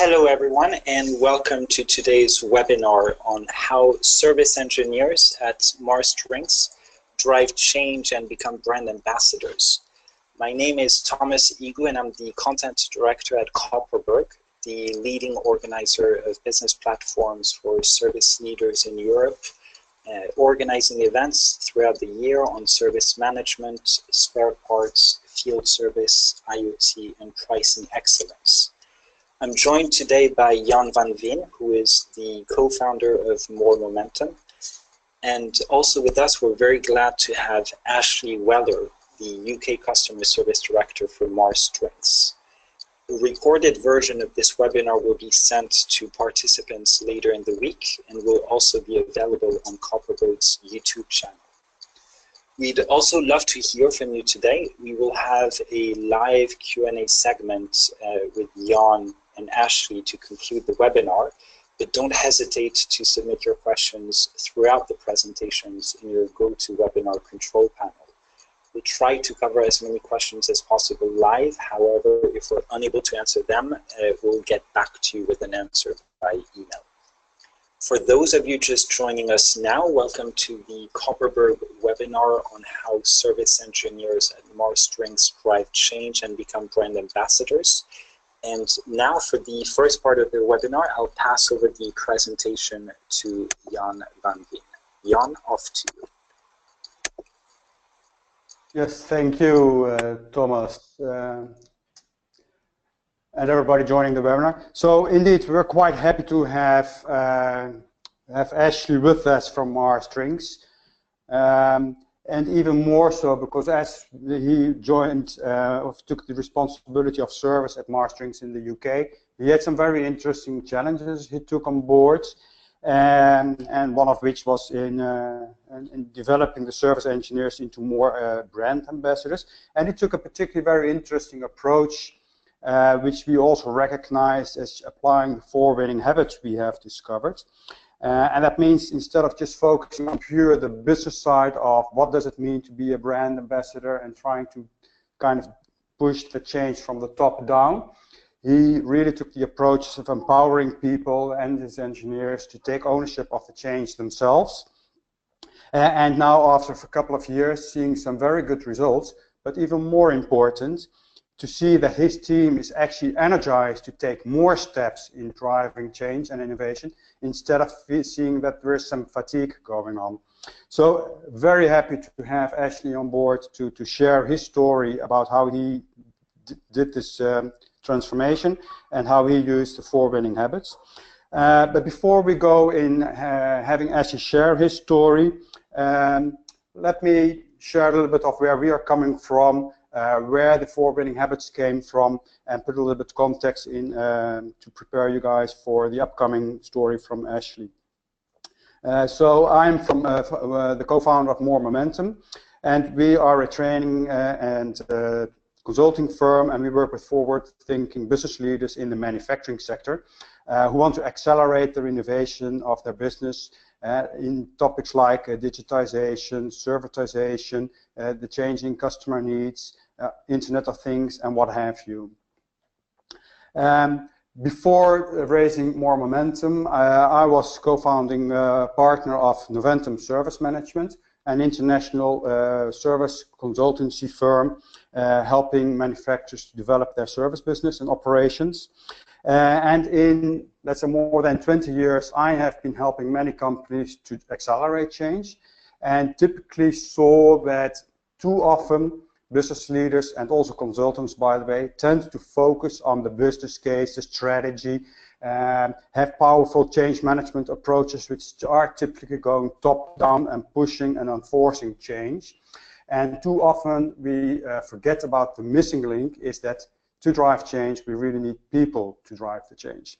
Hello everyone, and welcome to today's webinar on how service engineers at Mars Drinks drive change and become brand ambassadors. My name is Thomas Igu, and I'm the content director at Kopperberg, the leading organizer of business platforms for service leaders in Europe, organizing events throughout the year on service management, spare parts, field service, IoT, and pricing excellence. I'm joined today by Jan van Veen, who is the co-founder of moreMomentum. And also with us, we're very glad to have Ashley Weller, the UK Customer Service Director for Mars Drinks. A recorded version of this webinar will be sent to participants later in the week and will also be available on Kopperberg's YouTube channel. We'd also love to hear from you today. We will have a live Q&A segment with Jan and Ashley to conclude the webinar, but don't hesitate to submit your questions throughout the presentations in your GoToWebinar control panel. We'll try to cover as many questions as possible live. However, if we're unable to answer them, we'll get back to you with an answer by email. For those of you just joining us now, welcome to the Kopperberg webinar on how service engineers at Mars Drinks drive change and become brand ambassadors. And now for the first part of the webinar, I'll pass over the presentation to Jan van Veen. Jan, off to you. Yes, thank you, Thomas, and everybody joining the webinar. So indeed, we're quite happy to have Ashley with us from Mars Drinks, and even more so because as he joined, took the responsibility of service at Mars Drinks in the UK, he had some very interesting challenges he took on board. And one of which was in developing the service engineers into more brand ambassadors. And he took a particularly very interesting approach, which we also recognize as applying the 4 winning habits we have discovered. And that means instead of just focusing on pure the business side of what does it mean to be a brand ambassador and trying to kind of push the change from the top down, he really took the approach of empowering people and his engineers to take ownership of the change themselves. And now, after a couple of years, seeing some very good results, but even more important, to see that his team is actually energized to take more steps in driving change and innovation, instead of seeing that there is some fatigue going on. So, very happy to have Ashley on board to share his story about how he did this transformation and how he used the 4 winning habits. But before we go in having Ashley share his story, let me share a little bit of where we are coming from, where the 4 winning habits came from, and put a little bit of context in to prepare you guys for the upcoming story from Ashley. So I'm from the co-founder of moreMomentum, and we are a training and consulting firm, and we work with forward-thinking business leaders in the manufacturing sector who want to accelerate their innovation of their business in topics like digitization, servitization, the changing customer needs, Internet of Things, and what have you. Before raising moreMomentum, I was co-founding partner of Noventum Service Management, an international service consultancy firm helping manufacturers to develop their service business and operations. And in, let's say, more than 20 years, I have been helping many companies to accelerate change, and typically saw that too often business leaders, and also consultants, by the way, tend to focus on the business case, the strategy, have powerful change management approaches which are typically going top down and pushing and enforcing change. And too often we forget about the missing link, is that to drive change we really need people to drive the change.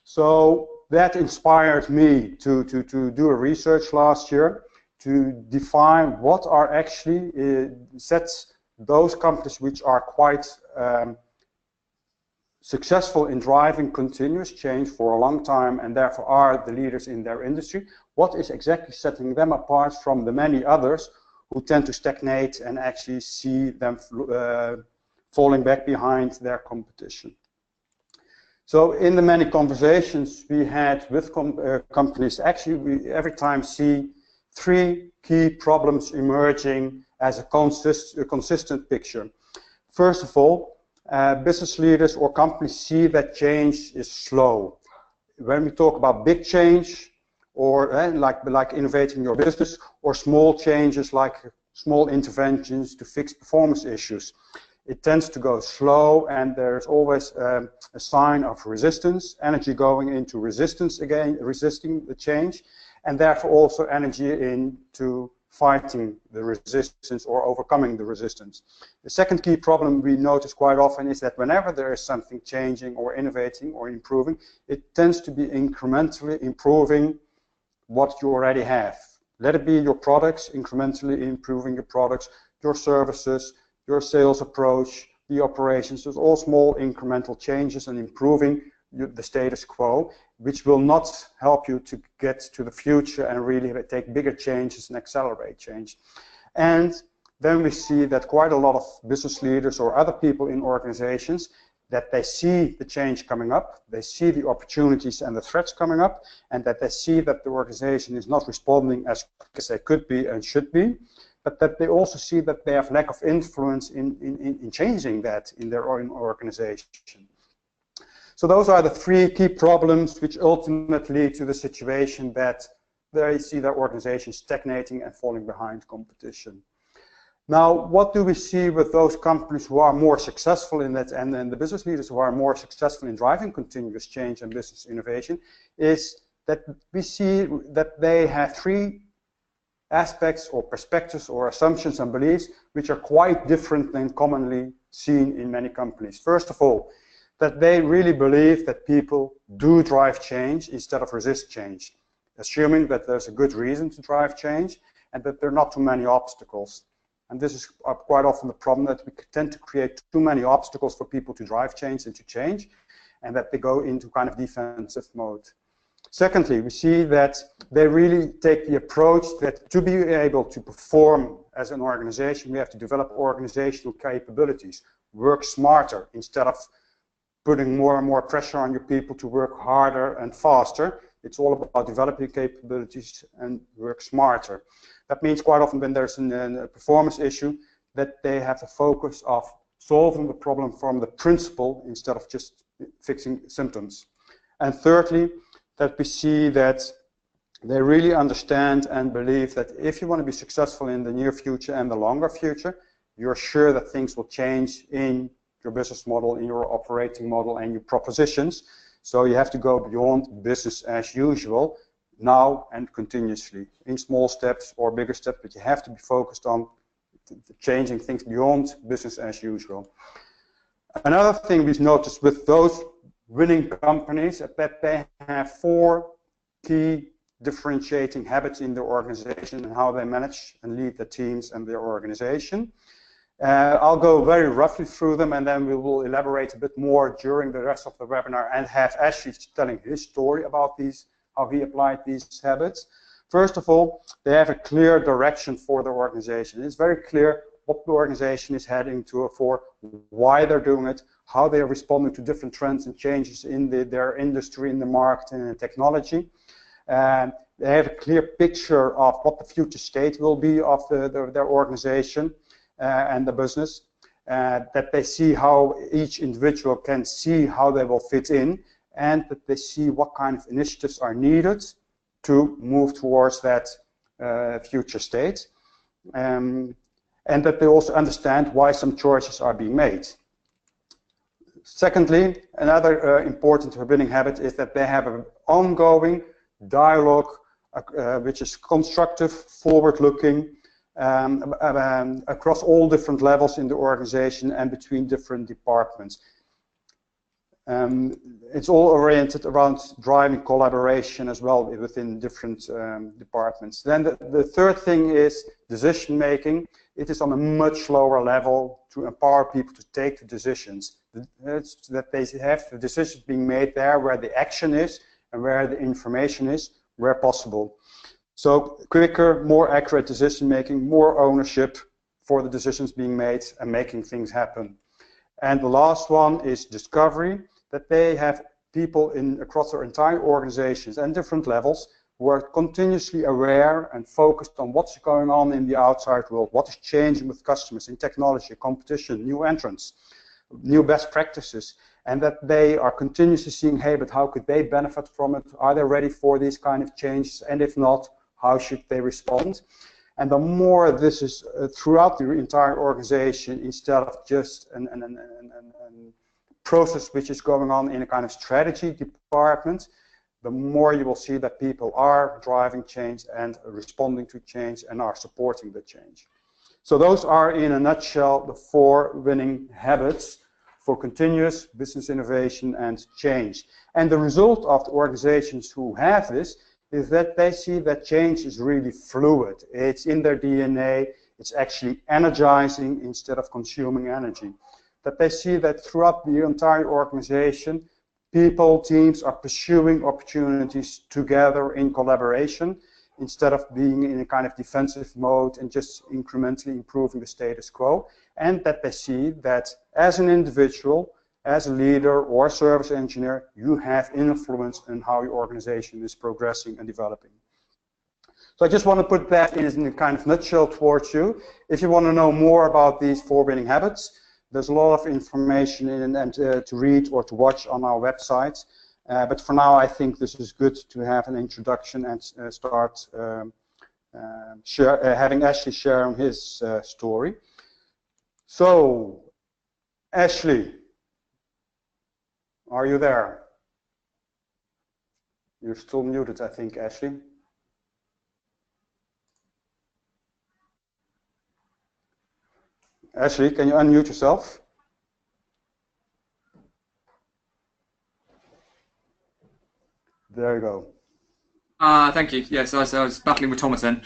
So that inspired me to do a research last year to define what are actually sets those companies which are quite successful in driving continuous change for a long time and therefore are the leaders in their industry. What is exactly setting them apart from the many others who tend to stagnate and actually see them falling back behind their competition? So in the many conversations we had with companies, actually we every time see three key problems emerging as a consistent picture. First of all, business leaders or companies see that change is slow. When we talk about big change, or like innovating your business, or small changes like small interventions to fix performance issues, it tends to go slow, and there's always a sign of resistance, energy going into resistance again, resisting the change, and therefore also energy into fighting the resistance or overcoming the resistance. The second key problem we notice quite often is that whenever there is something changing or innovating or improving, it tends to be incrementally improving what you already have. Let it be your products, incrementally improving your products, your services, your sales approach, the operations. There's all small incremental changes and improving the status quo, which will not help you to get to the future and really take bigger changes and accelerate change. And then we see that quite a lot of business leaders or other people in organizations, that they see the change coming up, they see the opportunities and the threats coming up, and that they see that the organization is not responding as quick as they could be and should be, but that they also see that they have lack of influence in changing that in their own organization. So those are the three key problems which ultimately lead to the situation that they see their organization stagnating and falling behind competition. Now, what do we see with those companies who are more successful in that, and then the business leaders who are more successful in driving continuous change and business innovation, is that we see that they have three aspects or perspectives or assumptions and beliefs which are quite different than commonly seen in many companies. First of all, that they really believe that people do drive change instead of resist change, assuming that there's a good reason to drive change and that there are not too many obstacles. And this is quite often the problem, that we tend to create too many obstacles for people to drive change and to change, and that they go into kind of defensive mode. Secondly, we see that they really take the approach that to be able to perform as an organization, we have to develop organizational capabilities, work smarter instead of putting more and more pressure on your people to work harder and faster. It's all about developing capabilities and work smarter. That means quite often when there's a performance issue, that they have the focus of solving the problem from the principle instead of just fixing symptoms. And thirdly, that we see that they really understand and believe that if you want to be successful in the near future and the longer future, you're sure that things will change in your business model, in your operating model and your propositions. So you have to go beyond business as usual now and continuously, in small steps or bigger steps, but you have to be focused on changing things beyond business as usual. Another thing we've noticed with those winning companies is that they have four key differentiating habits in their organization and how they manage and lead the teams and their organization. I'll go very roughly through them, and then we will elaborate a bit more during the rest of the webinar and have Ashley telling his story about these, how he applied these habits. First of all, they have a clear direction for their organization. It's very clear what the organization is heading to, for why they're doing it, how they are responding to different trends and changes in their industry, in the market, and in technology. They have a clear picture of what the future state will be of their organization and the business, that they see how each individual can see how they will fit in, and that they see what kind of initiatives are needed to move towards that future state. And that they also understand why some choices are being made. Secondly, another important winning habit is that they have an ongoing dialogue which is constructive, forward-looking, across all different levels in the organization and between different departments. It's all oriented around driving collaboration as well within different departments. Then the third thing is decision making. It is on a much lower level to empower people to take the decisions. It's that they have the decisions being made there where the action is and where the information is, where possible. So quicker, more accurate decision making, more ownership for the decisions being made and making things happen. And the last one is discovery, that they have people across their entire organizations and different levels were continuously aware and focused on what's going on in the outside world, what is changing with customers in technology, competition, new entrants, new best practices, and that they are continuously seeing, hey, but how could they benefit from it? Are they ready for these kind of changes? And if not, how should they respond? And the more this is throughout the entire organization, instead of just a process which is going on in a kind of strategy department, the more you will see that people are driving change and responding to change and are supporting the change. So those are, in a nutshell, the 4 winning habits for continuous business innovation and change. And the result of the organizations who have this is that they see that change is really fluid. It's in their DNA. It's actually energizing instead of consuming energy. That they see that throughout the entire organization, people, teams are pursuing opportunities together in collaboration instead of being in a kind of defensive mode and just incrementally improving the status quo. And that they see that as an individual, as a leader or a service engineer, you have influence in how your organization is progressing and developing. So I just want to put that in a kind of nutshell towards you. If you want to know more about these 4 winning habits, there's a lot of information to read or to watch on our website. But for now, I think this is good to have an introduction and start having Ashley share his story. So, Ashley, are you there? You're still muted, I think, Ashley. Ashley, can you unmute yourself? There you go. Thank you. Yes, I was battling with Thomas then.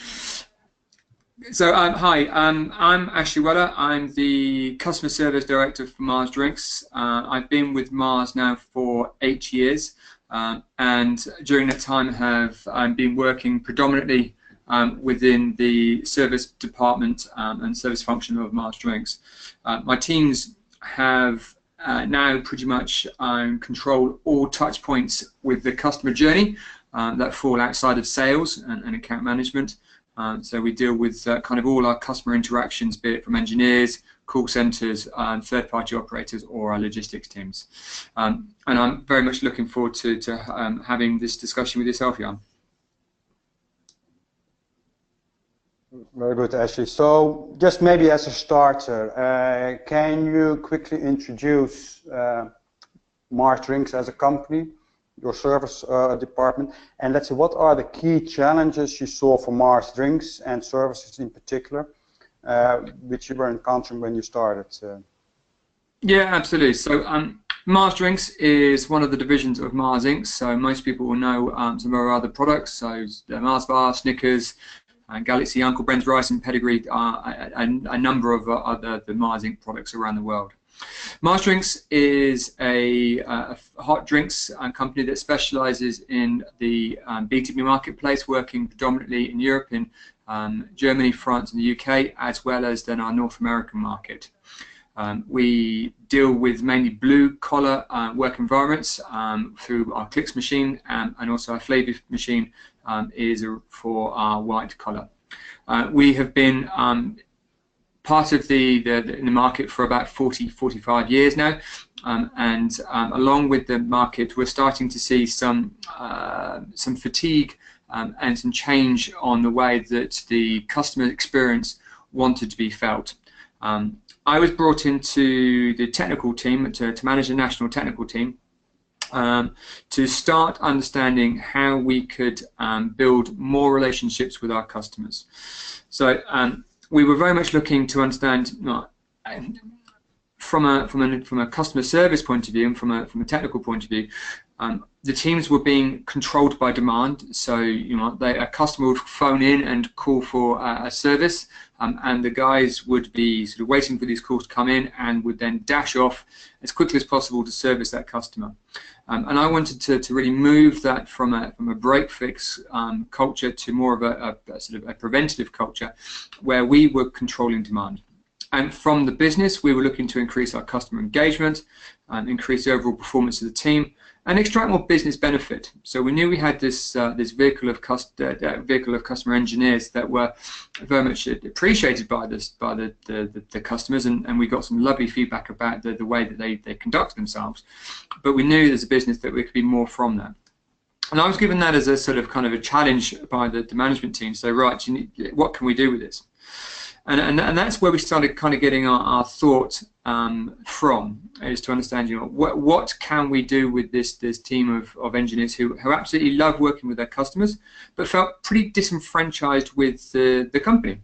So, hi, I'm Ashley Weller. I'm the Customer Service Director for Mars Drinks. I've been with Mars now for 8 years, and during that time have been working predominantly within the service department and service function of Mars Drinks. My teams have now pretty much control all touch points with the customer journey that fall outside of sales and account management. So we deal with kind of all our customer interactions, be it from engineers, call centers, third-party operators, or our logistics teams. And I'm very much looking forward to having this discussion with yourself, Jan. Very good, Ashley. So just maybe as a starter, can you quickly introduce Mars Drinks as a company, your service department, and let's say what are the key challenges you saw for Mars Drinks and services in particular, which you were encountering when you started? Yeah, absolutely. So Mars Drinks is one of the divisions of Mars Inc. So most people will know some of our other products. So the Mars Bar, Snickers, Galaxy, Uncle Ben's Rice and Pedigree are a number of other the Mars Inc. products around the world. Mars Drinks is a hot drinks company that specializes in the B2B marketplace, working predominantly in Europe, in Germany, France and the UK, as well as then our North American market. We deal with mainly blue-collar work environments through our Clicks machine, and also our Flavor machine is for our white-collar. We have been part of the market for about 45 years now, and along with the market, we're starting to see some fatigue and some change on the way that the customer experience wanted to be felt. I was brought into the technical team to manage the national technical team to start understanding how we could build more relationships with our customers. So we were very much looking to understand from a customer service point of view and from a technical point of view. The teams were being controlled by demand, so a customer would phone in and call for a service, and the guys would be sort of waiting for these calls to come in and would then dash off as quickly as possible to service that customer. And I wanted to really move that from a break-fix culture to more of a sort of a preventative culture, where we were controlling demand. And from the business, we were looking to increase our customer engagement, increase the overall performance of the team, and extract more business benefit. So we knew we had this this vehicle of customer engineers that were very much appreciated by the customers, and we got some lovely feedback about the way that they conduct themselves. But we knew as a business that there could be more from that. And I was given that as a sort of kind of a challenge by the management team. So right, what can we do with this? And that's where we started kind of getting our thought from, is to understand, you know, what can we do with this team of engineers who absolutely love working with their customers, but felt pretty disenfranchised with the company.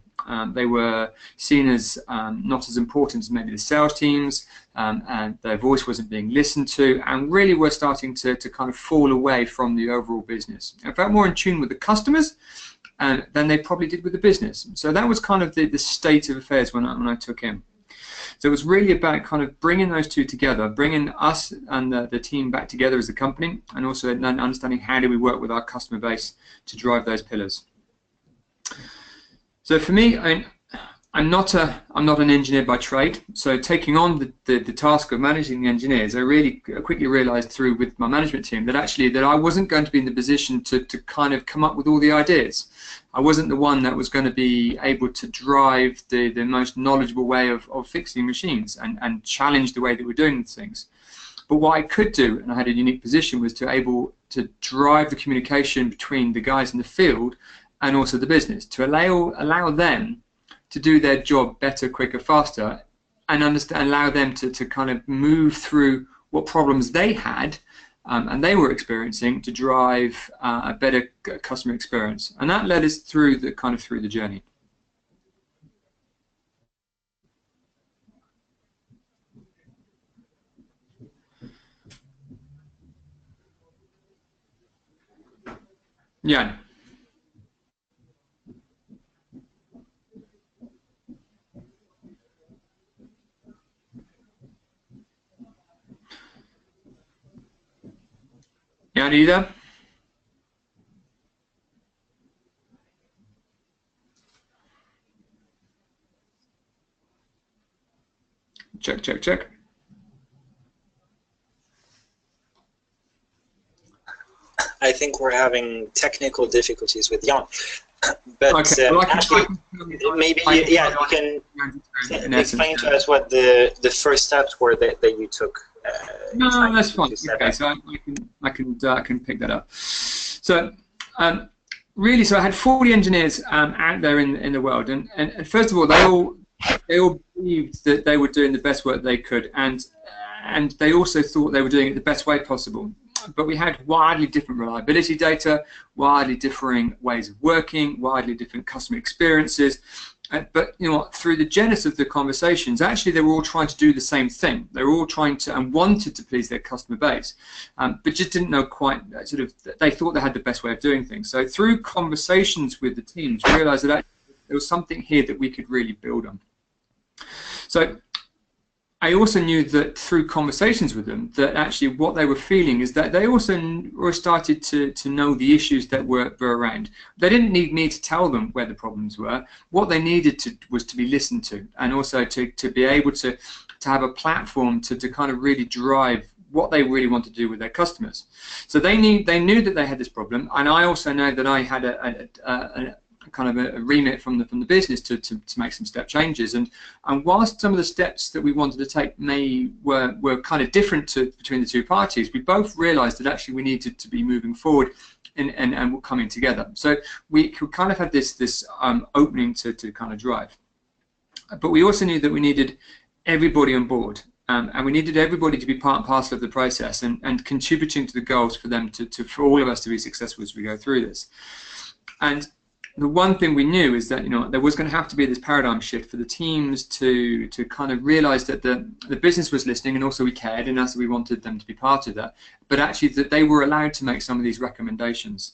They were seen as not as important as maybe the sales teams, and their voice wasn't being listened to, and really were starting to kind of fall away from the overall business. I felt more in tune with the customers than they probably did with the business. So that was kind of the state of affairs when I took him. So it was really about kind of bringing those two together, bringing us and the team back together as a company, and also understanding how do we work with our customer base to drive those pillars. So for me, I'm not an engineer by trade. So taking on the task of managing the engineers, I really quickly realised through with my management team that actually I wasn't going to be in the position to kind of come up with all the ideas. I wasn't the one that was going to be able to drive the most knowledgeable way of fixing machines and challenge the way that we're doing things. But what I could do, and I had a unique position, was to able to drive the communication between the guys in the field and also the business, to allow them to do their job better, quicker, faster, and allow them to kind of move through what problems they had and they were experiencing to drive a better customer experience. And that led us through the journey. Jan. Jan, are you there? Check, check, check. I think we're having technical difficulties with Jan. But okay. Well, actually, maybe yeah, you can explain to us what the first steps were that you took. No, that's fine. Okay, so I can pick that up. So really, so I had 40 engineers out there in the world, and first of all, they all believed that they were doing the best work they could, and they also thought they were doing it the best way possible. But we had widely different reliability data, widely differing ways of working, widely different customer experiences. But you know, through the genesis of the conversations, actually they were all trying to do the same thing. They were all trying to and wanted to please their customer base, but just didn't know quite. They thought they had the best way of doing things. So through conversations with the teams, we realised that there was something here that we could really build on. So I also knew that through conversations with them that actually what they were feeling is that they also were started to know the issues that were around. They didn't need me to tell them where the problems were. What they needed was to be listened to, and also to be able to have a platform to kind of really drive what they really want to do with their customers. So they knew that they had this problem, and I also know that I had a kind of a remit from the business to make some step changes, and whilst some of the steps that we wanted to take were kind of different between the two parties, we both realised that actually we needed to be moving forward and coming together. So we kind of had this opening to kind of drive, but we also knew that we needed everybody on board. And we needed everybody to be part and parcel of the process and contributing to the goals for them for all of us to be successful as we go through this. And the one thing we knew is that there was going to have to be this paradigm shift for the teams to kind of realise that the business was listening, and also we cared, and also we wanted them to be part of that, but actually that they were allowed to make some of these recommendations.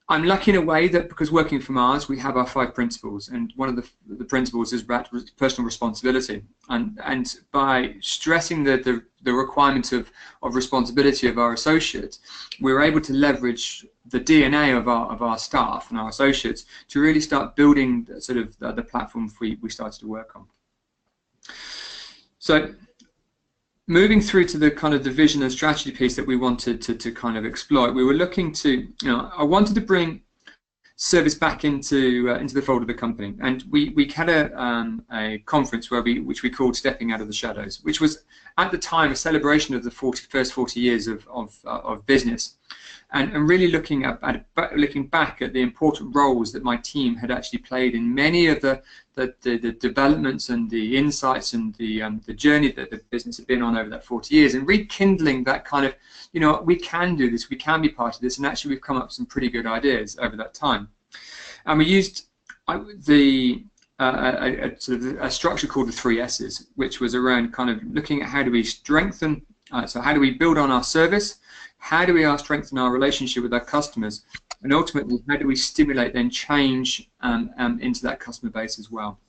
I'm lucky in a way that because working for Mars, we have our 5 principles, and one of the principles is about personal responsibility, and by stressing the requirement of responsibility of our associates, we're able to leverage the DNA of our staff and our associates to really start building sort of the platform we started to work on. So moving through to the kind of the vision and strategy piece that we wanted to kind of exploit, we were looking to, I wanted to bring service back into the fold of the company, and we had a conference which we called Stepping Out of the Shadows, which was at the time a celebration of the first 40 years of business, and really looking back at the important roles that my team had actually played in many of the developments and the insights and the journey that the business had been on over that 40 years, and rekindling that kind of, we can do this, we can be part of this, and actually we've come up with some pretty good ideas over that time. And we used a structure called the 3 S's, which was around kind of looking at how do we strengthen, so how do we build on our service, how do we strengthen our relationship with our customers, and ultimately how do we stimulate then change into that customer base as well.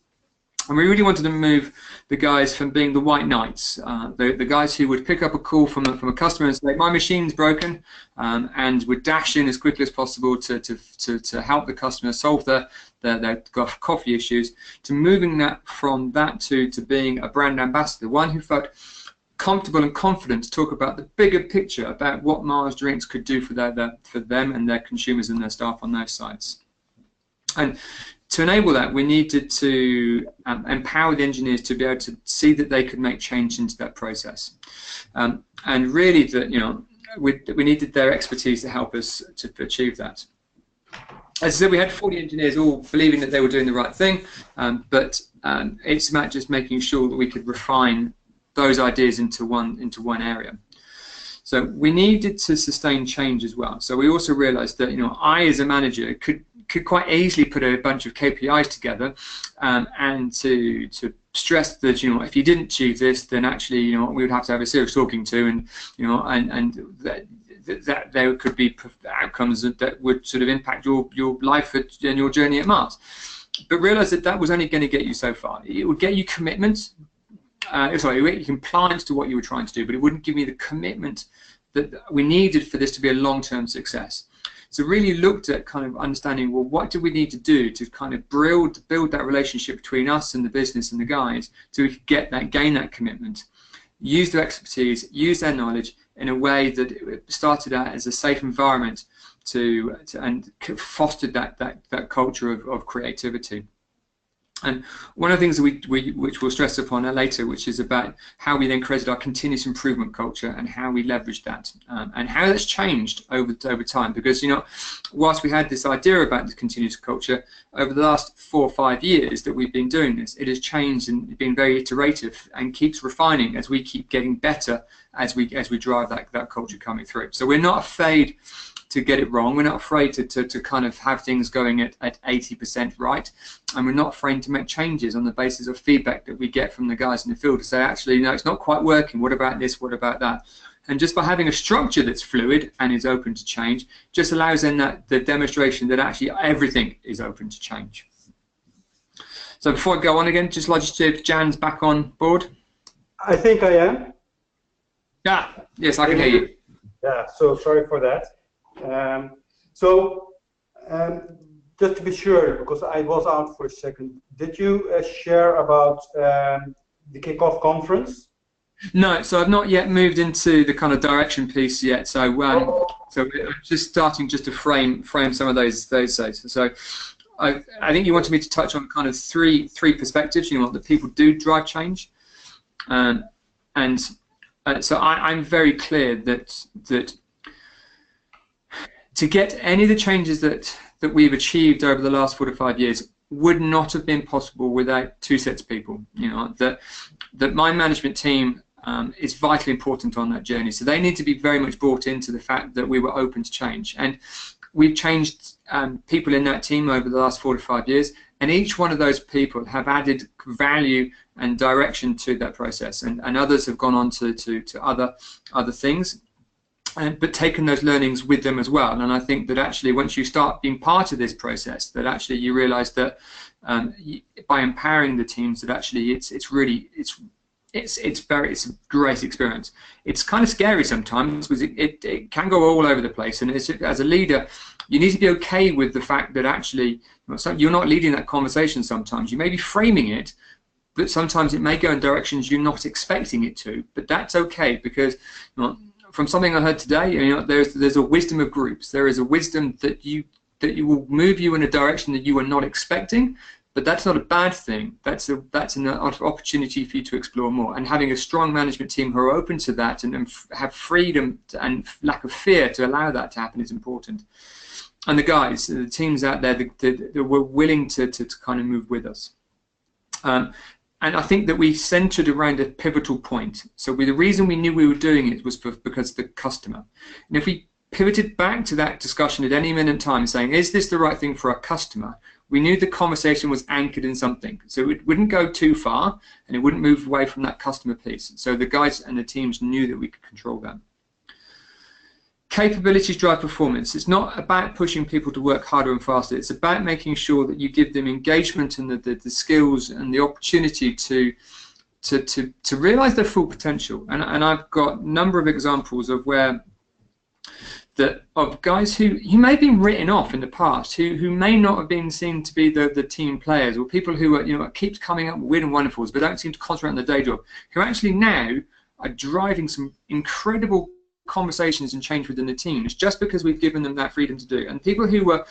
And we really wanted to move the guys from being the white knights, the guys who would pick up a call from a customer and say, my machine's broken, and would dash in as quickly as possible to help the customer solve their coffee issues, to moving that from that to being a brand ambassador, one who felt comfortable and confident to talk about the bigger picture about what Mars Drinks could do for them and their consumers and their staff on those sites. And to enable that, we needed to empower the engineers to be able to see that they could make change into that process, and really that we needed their expertise to help us to achieve that. As I said, we had 40 engineers all believing that they were doing the right thing, but it's about just making sure that we could refine those ideas into one area. So we needed to sustain change as well. So we also realized that I as a manager could quite easily put a bunch of KPIs together, and to stress that if you didn't achieve this, then actually we would have to have a serious talking to, and that there could be outcomes that would sort of impact your life and your journey at Mars. But realize that was only going to get you so far. It would get you commitment. Compliance to what you were trying to do, but it wouldn't give me the commitment that we needed for this to be a long-term success. So really looked at kind of understanding, well, what do we need to do to kind of build that relationship between us and the business and the guys, so we could gain that commitment, use their expertise, use their knowledge in a way that it started out as a safe environment and fostered that culture of creativity. And one of the things that which we'll stress upon later, which is about how we then created our continuous improvement culture and how we leveraged that, and how that's changed over time. Because whilst we had this idea about the continuous culture, over the last 4 or 5 years that we've been doing this, it has changed and been very iterative and keeps refining as we keep getting better as we drive that culture coming through. So we're not afraid to get it wrong. We're not afraid to kind of have things going at 80% right, and we're not afraid to make changes on the basis of feedback that we get from the guys in the field to say, actually, no, it's not quite working. What about this? What about that? And just by having a structure that's fluid and is open to change, just allows then the demonstration that actually everything is open to change. So before I go on again, just like to see if Jan's back on board. I think I am. Yeah. Yes, I can hear you. Yeah. So sorry for that. Just to be sure, because I was out for a second, did you share about the kickoff conference? No, so I've not yet moved into the kind of direction piece yet. So so we're just starting to frame some of those sites. So I think you wanted me to touch on kind of three perspectives. That people do drive change, so I'm very clear that to get any of the changes that we've achieved over the last 4 to 5 years would not have been possible without 2 sets of people. That my management team is vitally important on that journey. So they need to be very much brought into the fact that we were open to change. And we've changed people in that team over the last 4 to 5 years, and each one of those people have added value and direction to that process, and others have gone on to other things. But taken those learnings with them as well. And I think that actually once you start being part of this process, that actually you realise that by empowering the teams, that actually it's a great experience. It's kind of scary sometimes because it can go all over the place, and as a leader you need to be okay with the fact that actually you're not leading that conversation sometimes. You may be framing it, but sometimes it may go in directions you're not expecting it to. But that's okay, because from something I heard today, there's a wisdom of groups. There is a wisdom that will move you in a direction that you are not expecting. But that's not a bad thing. That's an opportunity for you to explore more. And having a strong management team who are open to that and have freedom and lack of fear to allow that to happen is important. And the guys, the teams out there that were willing to kind of move with us. And I think that we centered around a pivotal point. So the reason we knew we were doing it was because of the customer. And if we pivoted back to that discussion at any minute in time saying, is this the right thing for our customer? We knew the conversation was anchored in something. So it wouldn't go too far and it wouldn't move away from that customer piece. So the guys and the teams knew that we could control that. Capabilities drive performance. It's not about pushing people to work harder and faster. It's about making sure that you give them engagement and the skills and the opportunity to realize their full potential. And I've got a number of examples of of guys who may have been written off in the past, who may not have been seen to be the team players, or people who are, keeps coming up with weird and wonderfuls but don't seem to concentrate on the day job, who actually now are driving some incredible conversations and change within the teams just because we've given them that freedom to do. And people who were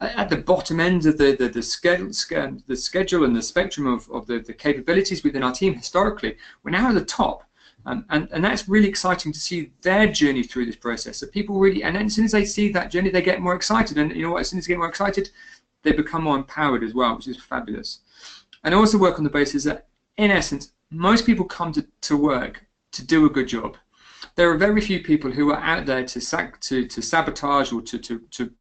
at the bottom end of the schedule and the spectrum of the capabilities within our team historically, we're now at the top. And that's really exciting to see their journey through this process. So people really, and then as soon as they see that journey, they get more excited. And you know what? As soon as they get more excited, they become more empowered as well, which is fabulous. And I also work on the basis that, in essence, most people come to work to do a good job. There are very few people who are out there to sabotage or to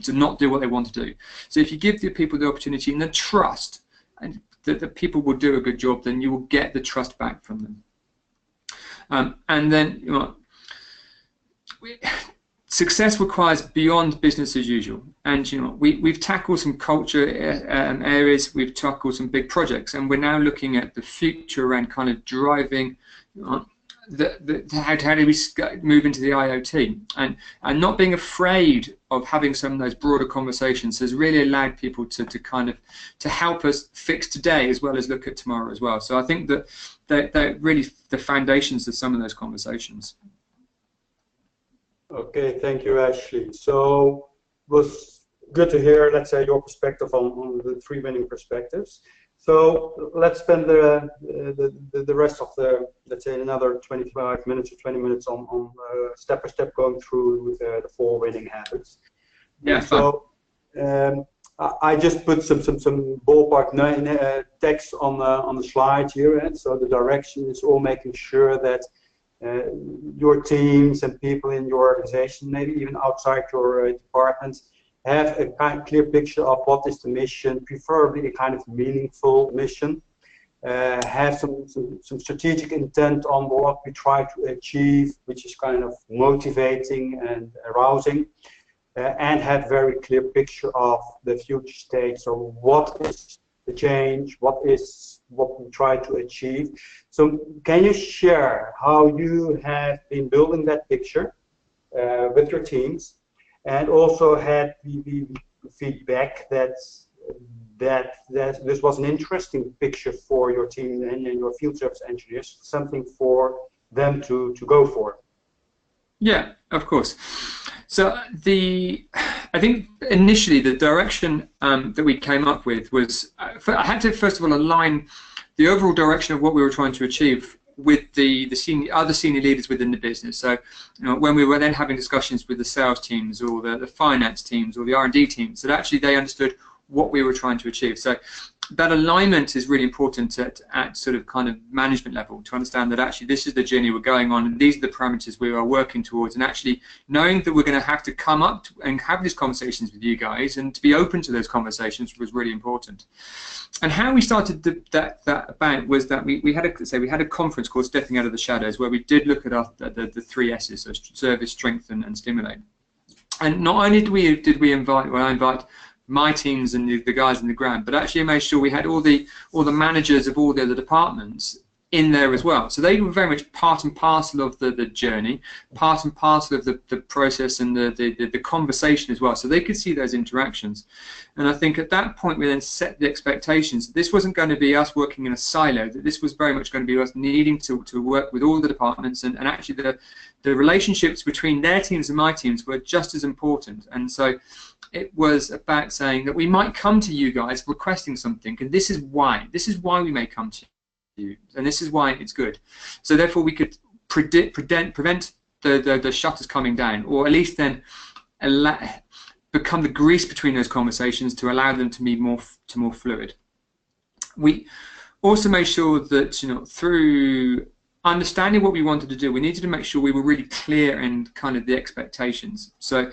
not do what they want to do. So if you give the people the opportunity and the trust, and that the people will do a good job, then you will get the trust back from them. And then success requires beyond business as usual. And we've tackled some culture areas, we've tackled some big projects, and we're now looking at the future around kind of driving how do we move into the IoT, and not being afraid of having some of those broader conversations has really allowed people to help us fix today as well as look at tomorrow as well. So I think that they're really the foundations of some of those conversations. Okay, thank you, Ashley. So it was good to hear, let's say, your perspective on the three winning perspectives. So let's spend the rest of the, let's say, another 25 minutes or 20 minutes on step by step going through the 4 winning habits. Yeah. So I just put some ballpark text on the slide here, and so the direction is all making sure that your teams and people in your organization, maybe even outside your departments, have a kind of clear picture of what is the mission, preferably a kind of meaningful mission, have some strategic intent on what we try to achieve, which is kind of motivating and arousing, and have very clear picture of the future state. So what is the change, what we try to achieve. So can you share how you have been building that picture with your teams, and also had the feedback that this was an interesting picture for your team and your field service engineers, something for them to go for? Yeah, of course. So I think initially the direction that we came up with was, I had to first of all align the overall direction of what we were trying to achieve with the other senior leaders within the business. So when we were then having discussions with the sales teams or the finance teams or the R&D teams, that actually they understood what we were trying to achieve. So that alignment is really important at sort of kind of management level, to understand that actually this is the journey we're going on and these are the parameters we are working towards, and actually knowing that we're going to have to come up and have these conversations with you guys and to be open to those conversations was really important. And how we started that about was that we had a conference called Stepping Out of the Shadows, where we did look at the 3 S's, so service, strengthen, and stimulate. And not only did we invite my teams and the guys in the ground, but actually made sure we had all the managers of all the other departments in there as well. So they were very much part and parcel of the journey, part and parcel of the process and the conversation as well. So they could see those interactions. And I think at that point we then set the expectations. This wasn't going to be us working in a silo, that this was very much going to be us needing to work with all the departments, and actually the relationships between their teams and my teams were just as important. And so it was about saying that we might come to you guys requesting something, and this is why we may come to you, and this is why it's good. So therefore we could prevent the shutters coming down, or at least then become the grease between those conversations to allow them to be more fluid. We also made sure that, you know, through understanding what we wanted to do, we needed to make sure we were really clear in kind of the expectations. So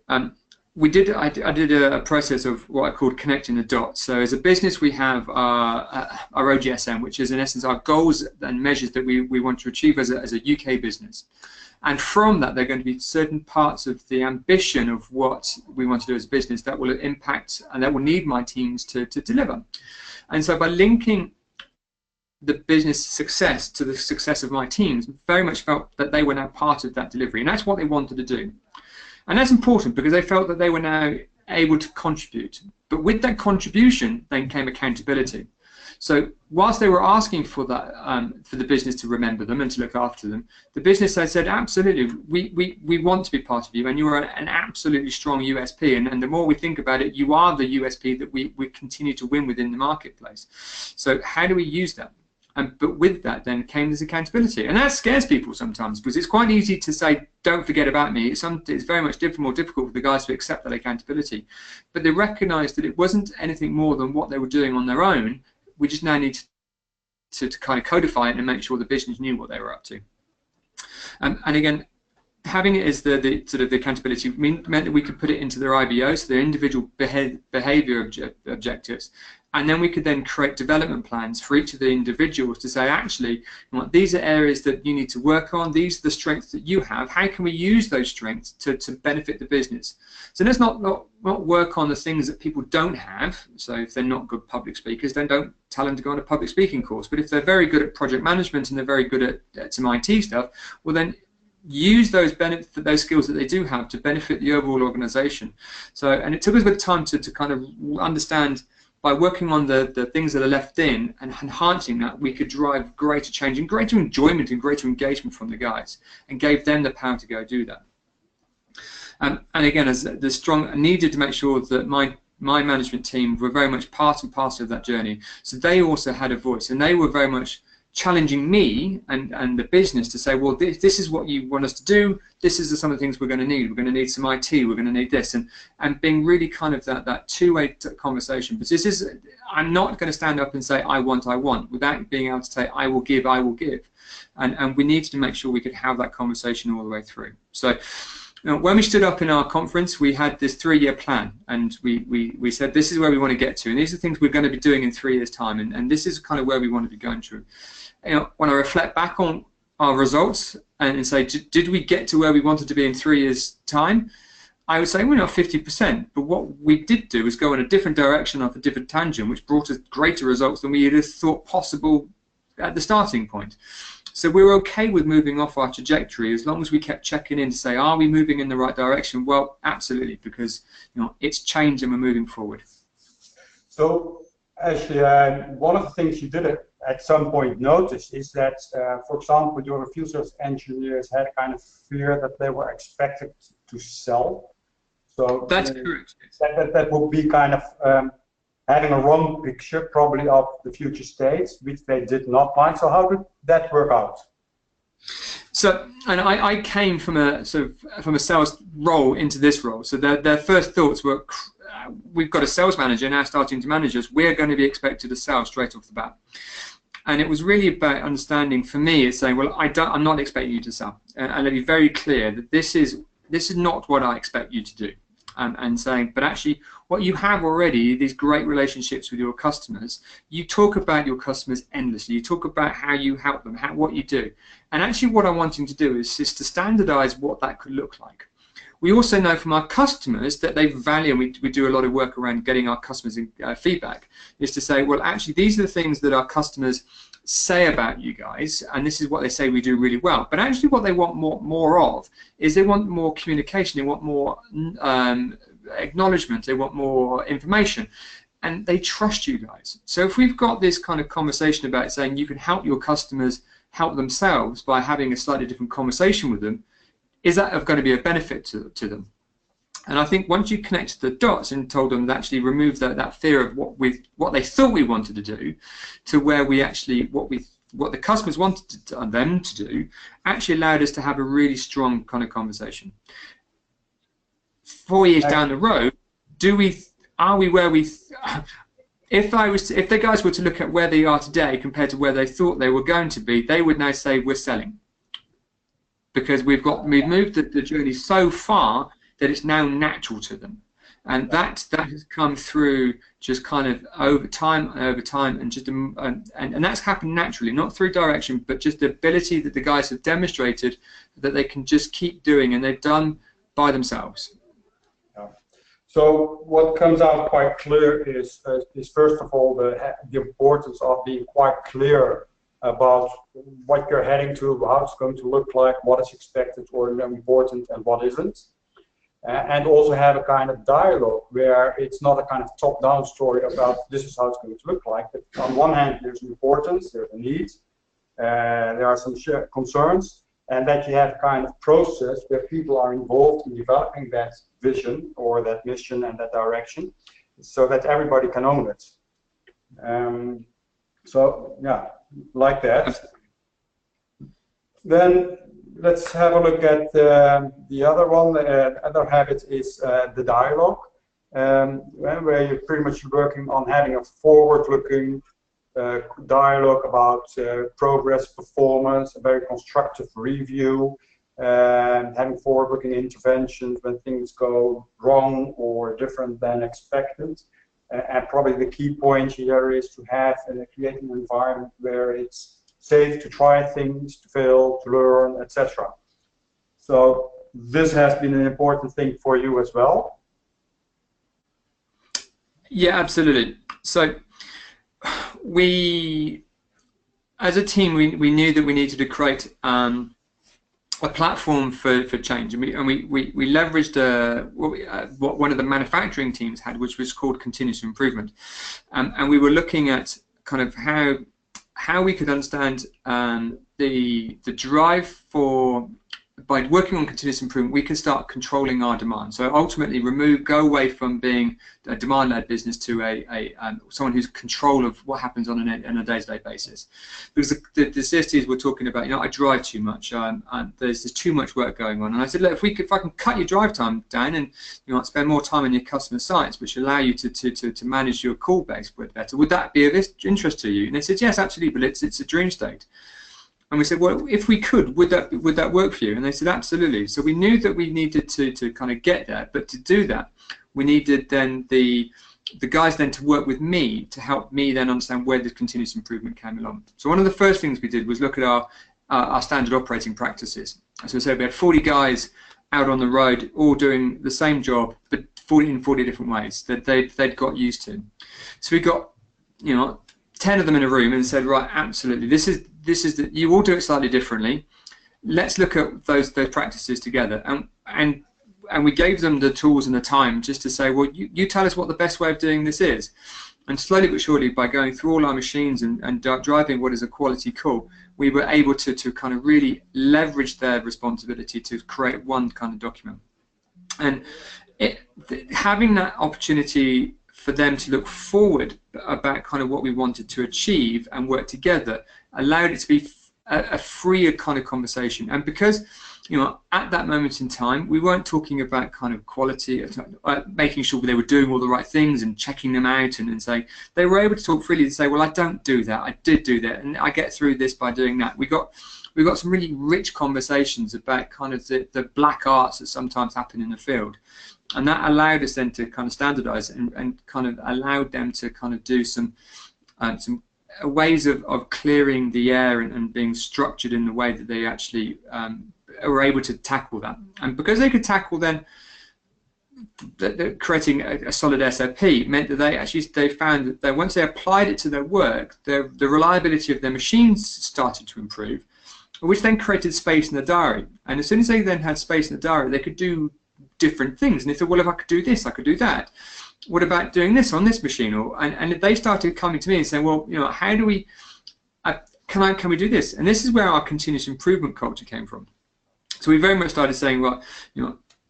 I did a process of what I called connecting the dots. So as a business, we have our OGSM, which is in essence our goals and measures that we want to achieve as a UK business. And from that, there are going to be certain parts of the ambition of what we want to do as a business that will impact and that will need my teams to deliver. And so by linking the business success to the success of my teams, very much felt that they were now part of that delivery, and that's what they wanted to do. And that's important because they felt that they were now able to contribute. But with that contribution then came accountability. So whilst they were asking for that, for the business to remember them and to look after them, the business had said, absolutely, we want to be part of you, and you are an absolutely strong USP. And the more we think about it, you are the USP that we continue to win within the marketplace. So how do we use that? But with that then came this accountability, and that scares people sometimes because it's quite easy to say, don't forget about me. It's very much more difficult for the guys to accept that accountability, but they recognised that it wasn't anything more than what they were doing on their own. We just now need to kind of codify it and make sure the business knew what they were up to. And again, having it as the sort of the accountability meant that we could put it into their IBO, so their individual behaviour objectives, and then we could then create development plans for each of the individuals to say, actually, you know, these are areas that you need to work on, these are the strengths that you have, how can we use those strengths to benefit the business? So let's not work on the things that people don't have. So if they're not good public speakers, then don't tell them to go on a public speaking course. But if they're very good at project management and they're very good at some IT stuff, well then use those skills that they do have to benefit the overall organization. So, and it took us a bit of time to kind of understand, by working on the things that are left in and enhancing that, we could drive greater change and greater enjoyment and greater engagement from the guys, and gave them the power to go do that. And again, as the strong, I needed to make sure that my management team were very much part and parcel of that journey. So they also had a voice, and they were very much challenging me and the business to say, well, this is what you want us to do, this is some of the things we're going to need. We're going to need some IT, we're going to need this, and being really kind of that two-way conversation. But this is, I'm not going to stand up and say I want, without being able to say I will give, and we needed to make sure we could have that conversation all the way through. So, you know, when we stood up in our conference, we had this 3-year plan, and we said this is where we want to get to, and these are things we're going to be doing in 3 years' time, and this is kind of where we want to be going through. You know, when I reflect back on our results and say, did we get to where we wanted to be in 3 years' time? I would say we're not 50%, but what we did do was go in a different direction off a different tangent, which brought us greater results than we had thought possible at the starting point. So we're okay with moving off our trajectory as long as we kept checking in to say, are we moving in the right direction? Well, absolutely, because you know it's changed and we're moving forward. So actually, one of the things you did at some point notice is that, for example, your field service engineers had a kind of fear that they were expected to sell. So that's correct. That would be kind of having a wrong picture probably of the future states, which they did not like. So how did that work out? So, and I came from a sales role into this role. So their first thoughts were, we've got a sales manager now starting to manage us. We're going to be expected to sell straight off the bat. And it was really about understanding, for me, it's saying, well, I'm not expecting you to sell. And let me be very clear that this is not what I expect you to do. And saying, but actually, what you have already, these great relationships with your customers, you talk about your customers endlessly. You talk about how you help them, what you do. And actually what I'm wanting to do is to standardize what that could look like. We also know from our customers that they value, and we do a lot of work around getting our customers feedback, is to say, well, actually, these are the things that our customers say about you guys, and this is what they say we do really well, but actually what they want more of is they want more communication, they want more acknowledgement, they want more information, and they trust you guys. So if we've got this kind of conversation about saying you can help your customers help themselves by having a slightly different conversation with them, is that going to be a benefit to them? And I think once you connect the dots and told them that actually remove that fear of what they thought we wanted to do, to where we actually what the customers wanted them to do, actually allowed us to have a really strong kind of conversation. 4 years down the road, are we where we? If the guys were to look at where they are today compared to where they thought they were going to be, they would now say we're selling, because we've moved the journey so far that it's now natural to them, and that has come through just kind of over time, and just and that's happened naturally, not through direction, but just the ability that the guys have demonstrated that they can just keep doing, and they've done by themselves. So what comes out quite clear is first of all the importance of being quite clear about what you're heading to, how it's going to look like, what is expected or important and what isn't. And also have a kind of dialogue where it's not a kind of top-down story about this is how it's going to look like. But on one hand, there's an importance, there's a need, there are some shared concerns, and that you have kind of process where people are involved in developing that vision or that mission and that direction, so that everybody can own it. So yeah, like that. Then let's have a look at the other one. Other habit is the dialogue, where you're pretty much working on having a forward-looking dialogue about progress, performance, a very constructive review, having forward-looking interventions when things go wrong or different than expected. And probably the key point here is to have create an environment where it's safe to try things, to fail, to learn, etc. So this has been an important thing for you as well. Yeah, absolutely. So we, as a team, we knew that we needed to create a platform for change, and we leveraged what one of the manufacturing teams had, which was called continuous improvement, and we were looking at kind of how we could understand the drive for, by working on continuous improvement, we can start controlling our demand. So ultimately go away from being a demand-led business to someone who's control of what happens on a day-to-day basis. Because the CSTs were talking about, I drive too much, and there's too much work going on. And I said, look, if I can cut your drive time down and spend more time on your customer sites, which allow you to manage your call base better, would that be of interest to you? And they said, yes, absolutely, but it's a dream state. And we said, well, if we could, would that work for you? And they said, absolutely. So we knew that we needed to kind of get there, but to do that, we needed then the guys then to work with me to help me then understand where the continuous improvement came along. So one of the first things we did was look at our standard operating practices. As I said, we had 40 guys out on the road, all doing the same job, but in 40 different ways that they'd got used to. So we got 10 of them in a room and said, right, absolutely, this is you all do it slightly differently. Let's look at those practices together, and we gave them the tools and the time just to say, well, you tell us what the best way of doing this is. And slowly but surely, by going through all our machines and driving what is a quality call, we were able to kind of really leverage their responsibility to create one kind of document. And having that opportunity for them to look forward about kind of what we wanted to achieve and work together allowed it to be a freer kind of conversation. And because at that moment in time we weren't talking about kind of quality, making sure they were doing all the right things and checking them out and saying, they were able to talk freely to say, well, I don't do that, I did do that, and I get through this by doing that. We got some really rich conversations about kind of the black arts that sometimes happen in the field. And that allowed us then to kind of standardize and kind of allowed them to kind of do some ways of clearing the air and being structured in the way that they actually were able to tackle that. And because they could tackle then creating a solid SOP meant that they found that once they applied it to their work, the reliability of their machines started to improve, which then created space in the diary. And as soon as they then had space in the diary, they could do different things. And they thought, well, if I could do this, I could do that. What about doing this on this machine? And they started coming to me and saying, well, how do we, can we do this? And this is where our continuous improvement culture came from. So we very much started saying, well,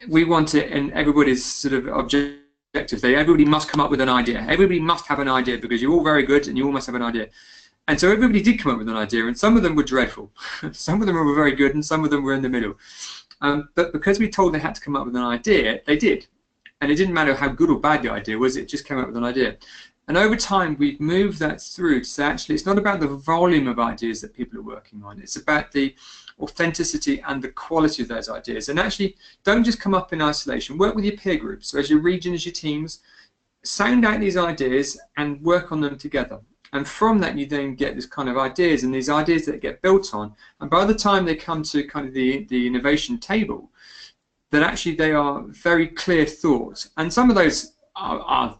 we want it, and everybody's sort of objectives. Everybody must come up with an idea. Everybody must have an idea because you're all very good and you all must have an idea. And so everybody did come up with an idea, and some of them were dreadful. Some of them were very good, and some of them were in the middle. But because we told them they had to come up with an idea, they did. And it didn't matter how good or bad the idea was, it just came up with an idea. And over time, we've moved that through to say, actually, it's not about the volume of ideas that people are working on. It's about the authenticity and the quality of those ideas. And actually, don't just come up in isolation. Work with your peer groups. So as your regions, your teams, sound out these ideas and work on them together. And from that, you then get this kind of ideas, and these ideas that get built on. And by the time they come to kind of the innovation table, that actually they are very clear thoughts. And some of those are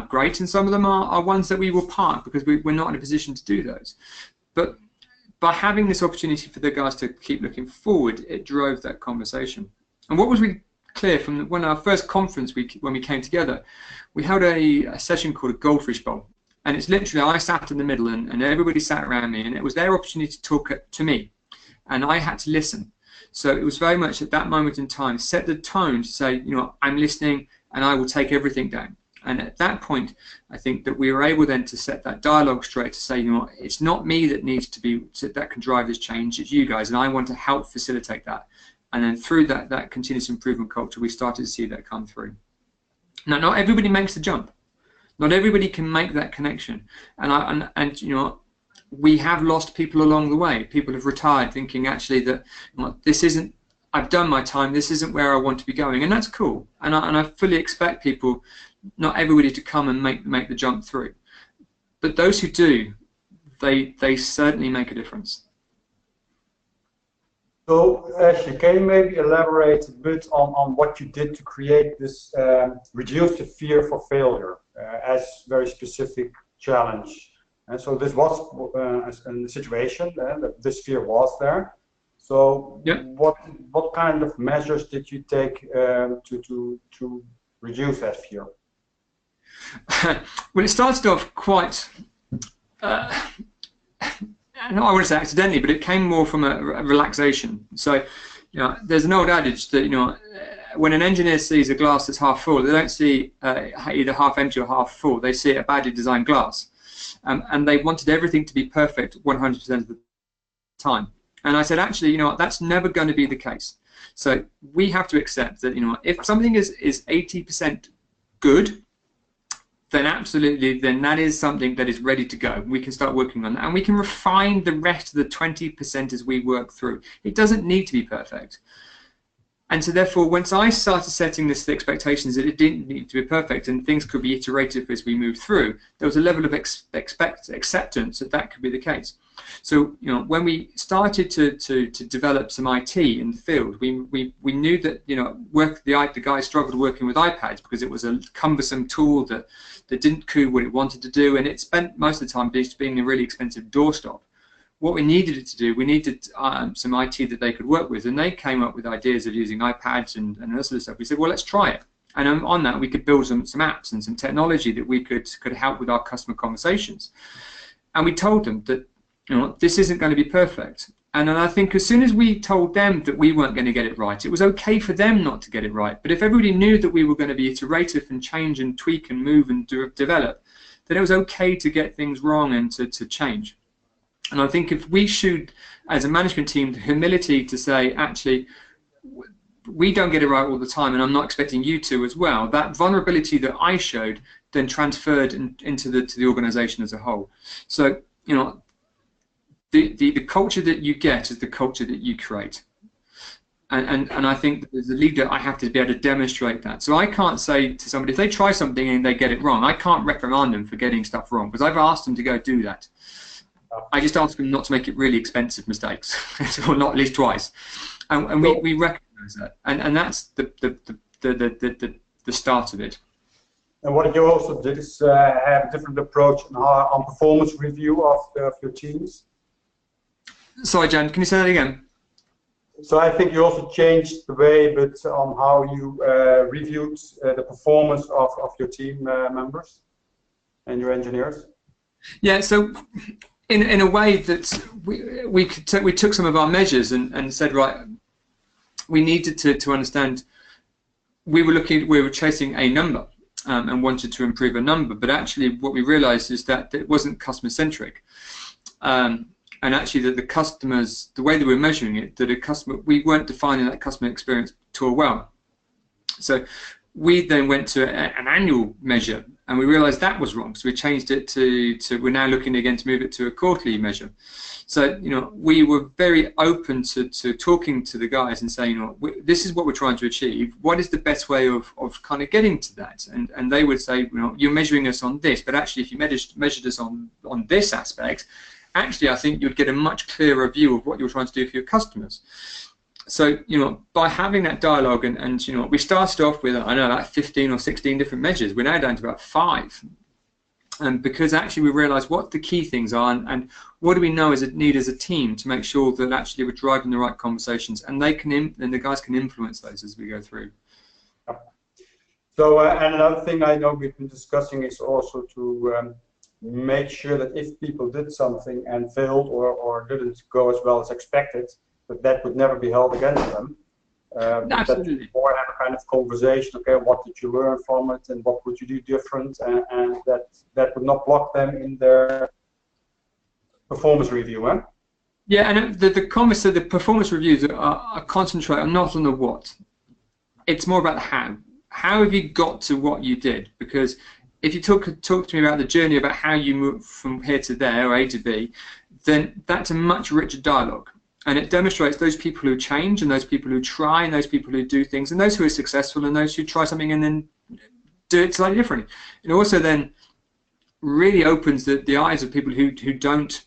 great, and some of them are ones that we will park because we're not in a position to do those. But by having this opportunity for the guys to keep looking forward, it drove that conversation. And what was really clear from when our first conference, when we came together, we held a session called a Goldfish Bowl. And it's literally, I sat in the middle and everybody sat around me, and it was their opportunity to talk to me. And I had to listen. So it was very much at that moment in time, set the tone to say, I'm listening and I will take everything down. And at that point, I think that we were able then to set that dialogue straight to say, it's not me that needs to be, that can drive this change, it's you guys, and I want to help facilitate that. And then through that continuous improvement culture, we started to see that come through. Now, not everybody makes the jump. Not everybody can make that connection. And we have lost people along the way. People have retired thinking actually that this isn't, I've done my time, this isn't where I want to be going, and that's cool. And I fully expect people, not everybody, to come and make the jump through. But those who do, they certainly make a difference. So, Ashley, can you maybe elaborate a bit on what you did to create this, reduce the fear for failure as very specific challenge? And so this was a situation that this fear was there. So, yeah. What kind of measures did you take to reduce that fear? Well, it started off quite. No, I wouldn't say accidentally, but it came more from a relaxation. So, there's an old adage that when an engineer sees a glass that's half full, they don't see either half empty or half full. They see a badly designed glass, and they wanted everything to be perfect 100% of the time. And I said, actually, that's never going to be the case. So we have to accept that, if something is 80% good, then absolutely, then that is something that is ready to go. We can start working on that, and we can refine the rest of the 20% as we work through. It doesn't need to be perfect. And so therefore, once I started setting the expectations that it didn't need to be perfect and things could be iterative as we move through, there was a level of acceptance that could be the case. So, when we started to develop some IT in the field, we knew that, the guys struggled working with iPads because it was a cumbersome tool that didn't do what it wanted to do, and it spent most of the time being a really expensive doorstop. What we needed it to do, we needed some IT that they could work with, and they came up with ideas of using iPads and that sort of stuff. We said, well, let's try it. And on that, we could build some apps and some technology that we could help with our customer conversations. And we told them that, this isn't going to be perfect. And then I think as soon as we told them that we weren't going to get it right, it was okay for them not to get it right. But if everybody knew that we were going to be iterative and change and tweak and move and develop, then it was okay to get things wrong and to change. And I think if we should, as a management team, the humility to say, actually, we don't get it right all the time, and I'm not expecting you to as well, that vulnerability that I showed then transferred into the organization as a whole. So, the culture that you get is the culture that you create. And I think that as a leader, I have to be able to demonstrate that. So I can't say to somebody, if they try something and they get it wrong, I can't reprimand them for getting stuff wrong, because I've asked them to go do that. I just ask them not to make it really expensive mistakes, or not at least twice. And we recognise that, and that's the the start of it. And what you also did is have a different approach on performance review of your teams. Sorry, Jan, can you say that again? So I think you also changed the way, but on how you reviewed the performance of your team members and your engineers. Yeah, so in a way that we took some of our measures and said, right, we needed to understand. We were chasing a number and wanted to improve a number, but actually what we realized is that it wasn't customer centric. And actually that the customers, the way that we were measuring it, that we weren't defining that customer experience too well. So we then went to an annual measure, and we realized that was wrong. So we changed it to we're now looking again to move it to a quarterly measure. So, you know, we were very open to talking to the guys and saying, you know, this is what we're trying to achieve. What is the best way of kind of getting to that? And they would say, you know, you're measuring us on this, but actually if you measured us on this aspect, actually I think you'd get a much clearer view of what you're trying to do for your customers. So, you know, by having that dialogue and you know, we started off with, I know, like 15 or 16 different measures. We're now down to about 5. And because actually we realised what the key things are and what do we know need as a team to make sure that actually we're driving the right conversations, and the guys can influence those as we go through. So and another thing I know we've been discussing is also to make sure that if people did something and failed or didn't go as well as expected, that would never be held against them. Absolutely. Or have a kind of conversation. Okay, what did you learn from it, and what would you do different, and that would not block them in their performance review. Eh? Yeah, and the performance reviews are concentrated not on the what. It's more about the how. How have you got to what you did? Because if you talk to me about the journey, about how you move from here to there, or A to B, then that's a much richer dialogue. And it demonstrates those people who change, and those people who try, and those people who do things, and those who are successful, and those who try something and then do it slightly differently. It also then really opens the eyes of people who don't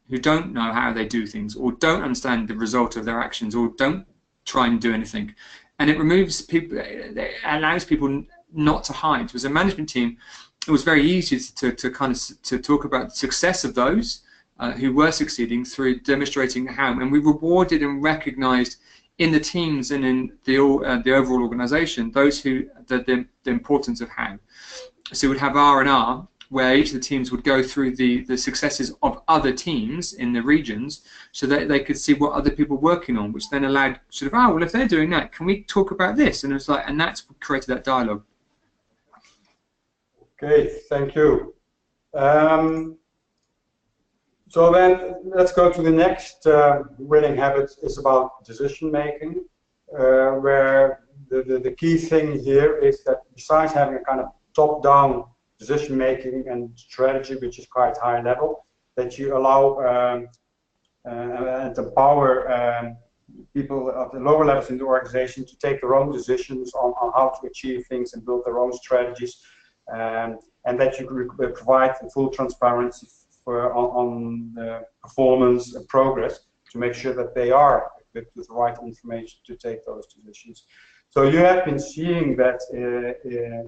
know how they do things, or don't understand the result of their actions, or don't try and do anything. And it removes people, it allows people not to hide. As a management team, it was very easy to talk about the success of those who were succeeding through demonstrating how, and we rewarded and recognized in the teams and in the overall organization those who the importance of how. So we'd have R&R, where each of the teams would go through the successes of other teams in the regions, so that they could see what other people were working on, which then allowed sort of, oh, well, if they're doing that, can we talk about this? And it was like, and that's what created that dialogue. Okay, thank you. So then let's go to the next winning habit. Is about decision making, where the key thing here is that besides having a kind of top-down decision making and strategy, which is quite high level, that you allow and empower people at the lower levels in the organization to take their own decisions on how to achieve things and build their own strategies, and that you provide full transparency on the performance and progress to make sure that they are equipped with the right information to take those decisions. So you have been seeing that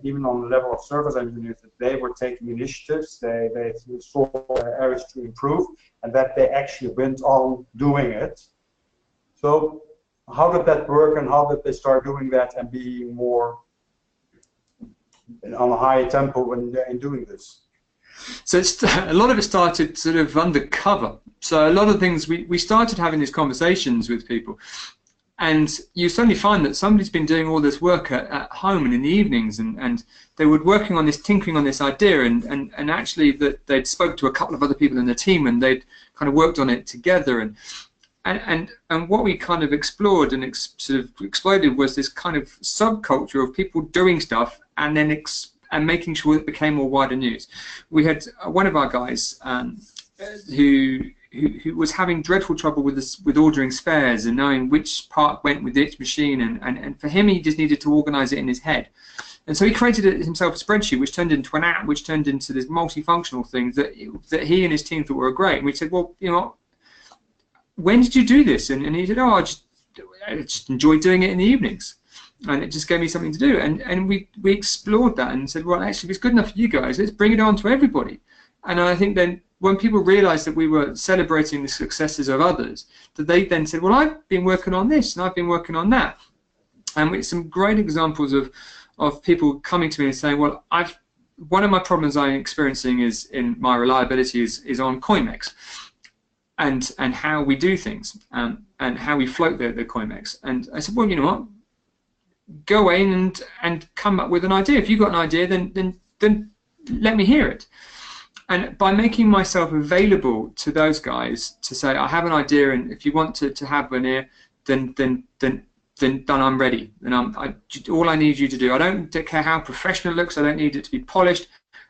even on the level of service engineers, that they were taking initiatives, they saw areas to improve, and that they actually went on doing it. So how did that work, and how did they start doing that and being more on a higher tempo in doing this? So a lot of it started sort of undercover. So a lot of things, we started having these conversations with people, and you suddenly find that somebody's been doing all this work at home and in the evenings, and they were working on this, tinkering on this idea, and actually that they'd spoke to a couple of other people in the team, and they'd kind of worked on it together, and what we kind of explored and sort of exploded was this kind of subculture of people doing stuff and then and making sure it became more wider news. We had one of our guys who was having dreadful trouble with ordering spares and knowing which part went with each machine, and for him he just needed to organize it in his head. And so he created himself a spreadsheet which turned into an app, which turned into this multifunctional thing that he and his team thought were great. And we said, well, you know, when did you do this? And he said, oh, I just enjoy doing it in the evenings. and it just gave me something to do. And we explored that and said, well, actually, if it's good enough for you guys, let's bring it on to everybody. And I think then when people realised that we were celebrating the successes of others, that they then said, well, I've been working on this and I've been working on that. And with some great examples of people coming to me and saying, well, one of my problems I'm experiencing is in my reliability is on CoinMex and how we do things and how we float the CoinMex. And I said, well, you know what? Go in and come up with an idea. If you've got an idea, then let me hear it. And by making myself available to those guys to say, I have an idea, and if you want to have an ear, then I'm ready. And all I need you to do, I don't care how professional it looks, I don't need it to be polished.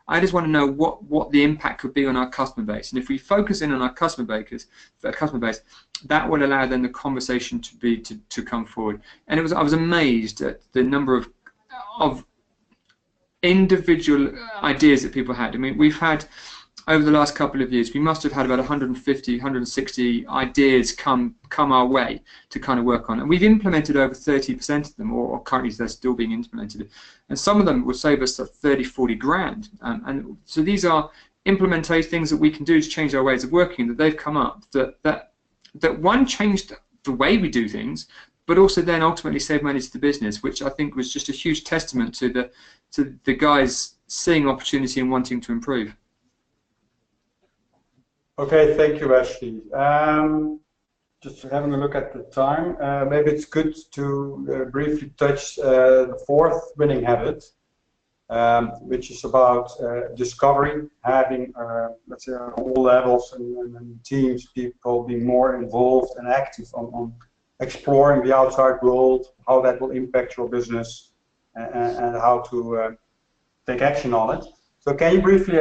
I just want to know what the impact could be on our customer base. And if we focus in on our customer base, that will allow then the conversation to come forward. And I was amazed at the number of individual ideas that people had. I mean, we've had, over the last couple of years, we must have had about 150, 160 ideas come our way to kind of work on. And we've implemented over 30% of them, or currently they're still being implemented. And some of them will save us 30, 40 grand. And so these are implementation things that we can do to change our ways of working, that they've come up, that one, changed the way we do things, but also then ultimately save money to the business, which I think was just a huge testament to the guys seeing opportunity and wanting to improve. Okay, thank you, Ashley. Just having a look at the time, maybe it's good to briefly touch the fourth winning habit, which is about discovery, having, let's say, on all levels and teams, people being more involved and active on exploring the outside world, how that will impact your business, and how to take action on it. So can you briefly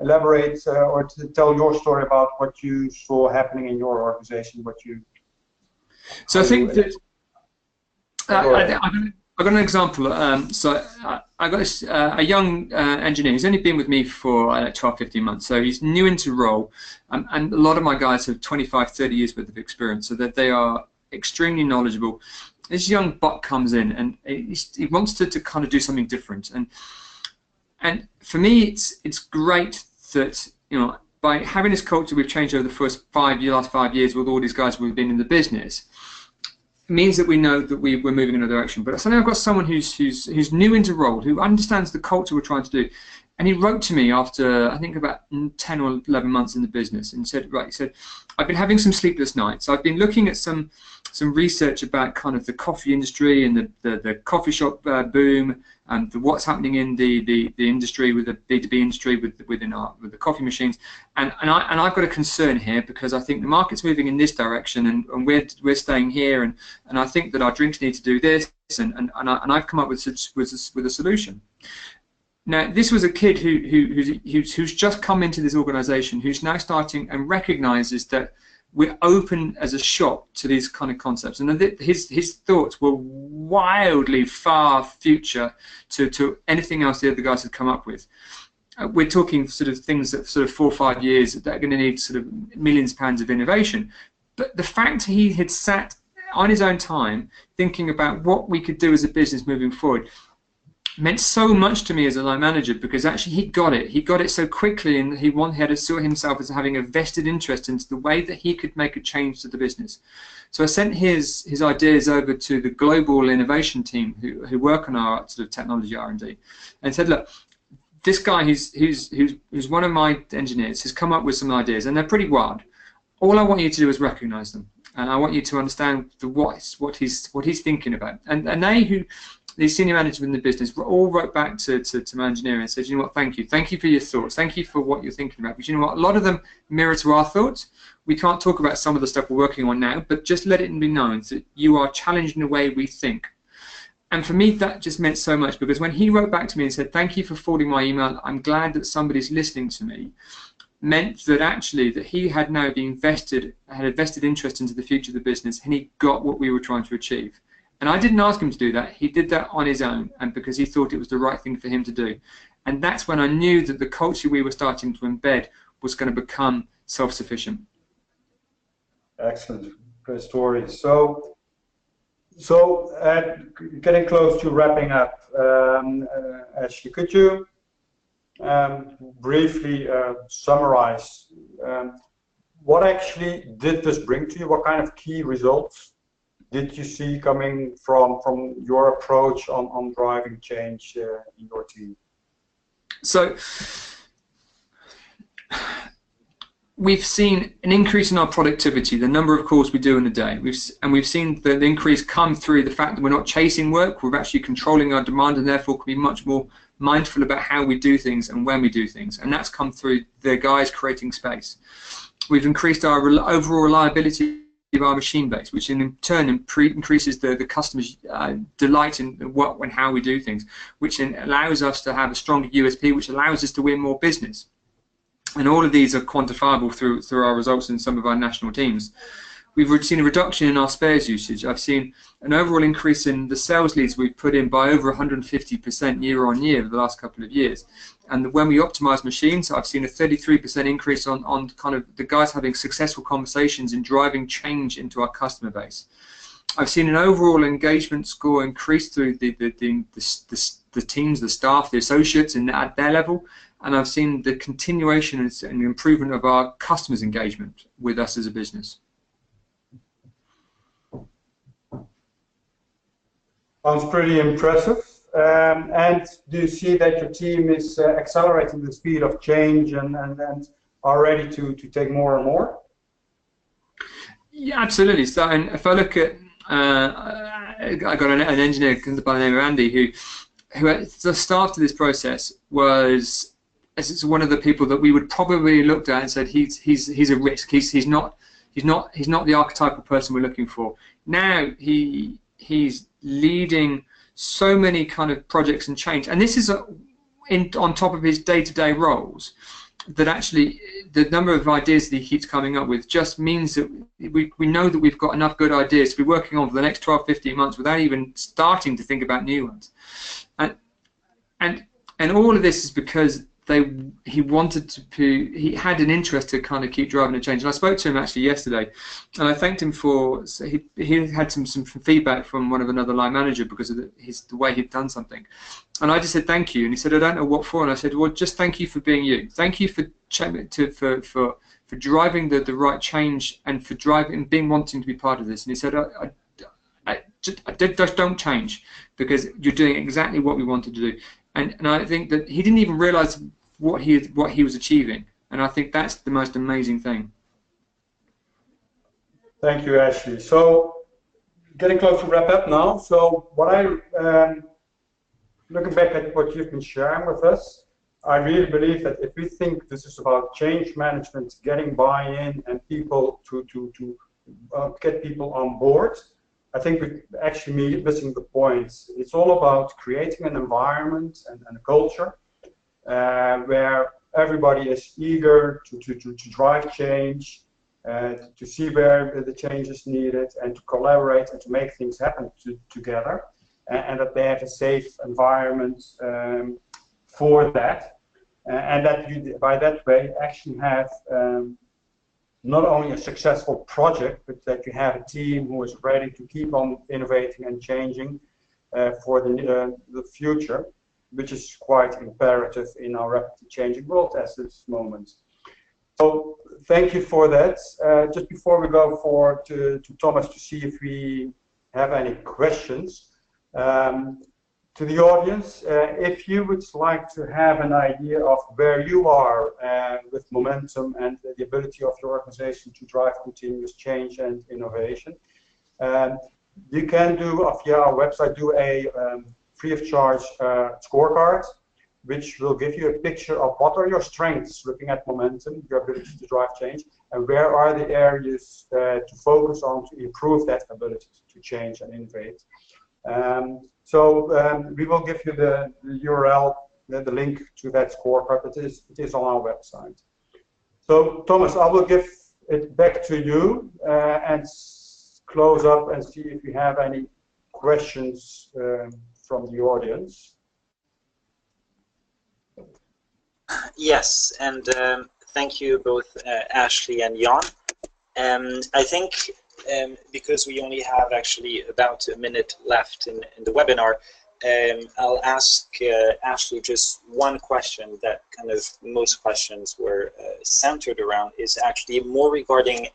elaborate or tell your story about what you saw happening in your organization, So I think that I got an example. So I got a young engineer who's only been with me for 12, 15 months. So he's new into role, and a lot of my guys have 25, 30 years worth of experience, so that they are extremely knowledgeable. This young buck comes in and he wants to kind of do something different, and for me it's great that, you know, by having this culture we've changed over the last 5 years with all these guys who've been in the business. It means that we know that we're moving in a direction. But suddenly I've got someone who's new into role, who understands the culture we're trying to do. And he wrote to me after, I think, about 10 or 11 months in the business and said, right, he said, I've been having some sleepless nights. I've been looking at some research about kind of the coffee industry and the coffee shop boom, and what's happening in the industry, with the B2B industry, with the coffee machines. And I've got a concern here, because I think the market's moving in this direction, and we're staying here, and I think that our drinks need to do this, and I've come up with a solution. Now, this was a kid who's just come into this organisation, who's now starting and recognises that we're open as a shop to these kind of concepts, and his thoughts were wildly far future to anything else the other guys had come up with. We're talking sort of things that sort of 4 or 5 years that are going to need sort of millions of pounds of innovation. But the fact he had sat on his own time thinking about what we could do as a business moving forward meant so much to me as a line manager, because actually he got it so quickly, and he had to see himself as having a vested interest into the way that he could make a change to the business. So I sent his ideas over to the global innovation team who work on our sort of technology R&D, and said, look, this guy who's one of my engineers has come up with some ideas, and they're pretty wild. All I want you to do is recognise them, and I want you to understand what he's thinking about. And the senior managers in the business all wrote back to my engineer and said, you know what, thank you for your thoughts, thank you for what you're thinking about, because you know what, a lot of them mirror to our thoughts. We can't talk about some of the stuff we're working on now, but just let it be known that you are challenging the way we think. And for me, that just meant so much, because when he wrote back to me and said, thank you for forwarding my email, I'm glad that somebody's listening to me, meant that actually that he had now been had a vested interest into the future of the business, and he got what we were trying to achieve. And I didn't ask him to do that. He did that on his own, and because he thought it was the right thing for him to do. And that's when I knew that the culture we were starting to embed was going to become self-sufficient. Excellent. Great story. So So, getting close to wrapping up, Ashley, could you briefly summarize what actually did this bring to you? What kind of key results did you see coming from your approach on driving change in your team? So we've seen an increase in our productivity, the number of calls we do in a day. We've seen the increase come through the fact that we're not chasing work, we're actually controlling our demand, and therefore can be much more mindful about how we do things and when we do things. And that's come through the guys creating space. We've increased our overall reliability of our machine base, which in turn increases the customer's delight in what and how we do things, which allows us to have a stronger USP, which allows us to win more business. And all of these are quantifiable through our results in some of our national teams. We've seen a reduction in our spares usage. I've seen an overall increase in the sales leads we've put in by over 150% year on year over the last couple of years. And when we optimize machines, I've seen a 33% increase on kind of the guys having successful conversations and driving change into our customer base. I've seen an overall engagement score increase through the teams, the staff, the associates, and at their level. And I've seen the continuation and improvement of our customers' engagement with us as a business. Sounds pretty impressive. And do you see that your team is accelerating the speed of change and are ready to take more and more? Yeah, absolutely. So, and if I look at, I got an engineer by the name of Andy who at the start of this process was one of the people that we would probably looked at and said he's a risk. He's not the archetypal person we're looking for. Now he's leading so many kind of projects and change, and this is on top of his day-to-day roles, that actually the number of ideas that he keeps coming up with just means that we know that we've got enough good ideas to be working on for the next 12-15 months without even starting to think about new ones. And all of this is because he had an interest to kind of keep driving a change. And I spoke to him actually yesterday, and I thanked him for, he had some feedback from another line manager because of the way he'd done something. And I just said thank you, and he said I don't know what for, and I said, well, just thank you for being you. Thank you for driving the right change and for wanting to be part of this. And he said just don't change, because you're doing exactly what we wanted to do. And I think that he didn't even realize what he was achieving, and I think that's the most amazing thing. Thank you, Ashley. So, getting close to wrap up now. So, looking back at what you've been sharing with us, I really believe that if we think this is about change management, getting buy-in, and people to get people on board, I think we're actually missing the point. It's all about creating an environment and a culture where everybody is eager to drive change, to see where the change is needed, and to collaborate and to make things happen together, and that they have a safe environment for that, and that you, by that way, actually have not only a successful project, but that you have a team who is ready to keep on innovating and changing for the future, which is quite imperative in our rapidly changing world at this moment. So thank you for that. Just before we go to Thomas to see if we have any questions, to the audience, if you would like to have an idea of where you are with momentum and the ability of your organization to drive continuous change and innovation, you can do via our website a free of charge scorecard, which will give you a picture of what are your strengths looking at momentum, your ability to drive change, and where are the areas to focus on to improve that ability to change and innovate. So we will give you the URL, the link to that scorecard. It is on our website. So Thomas, I will give it back to you and close up and see if we have any questions from the audience. Yes, and thank you both, Ashley and Jan. I think because we only have actually about a minute left in the webinar, I'll ask Ashley just one question that kind of most questions were centered around, is actually more regarding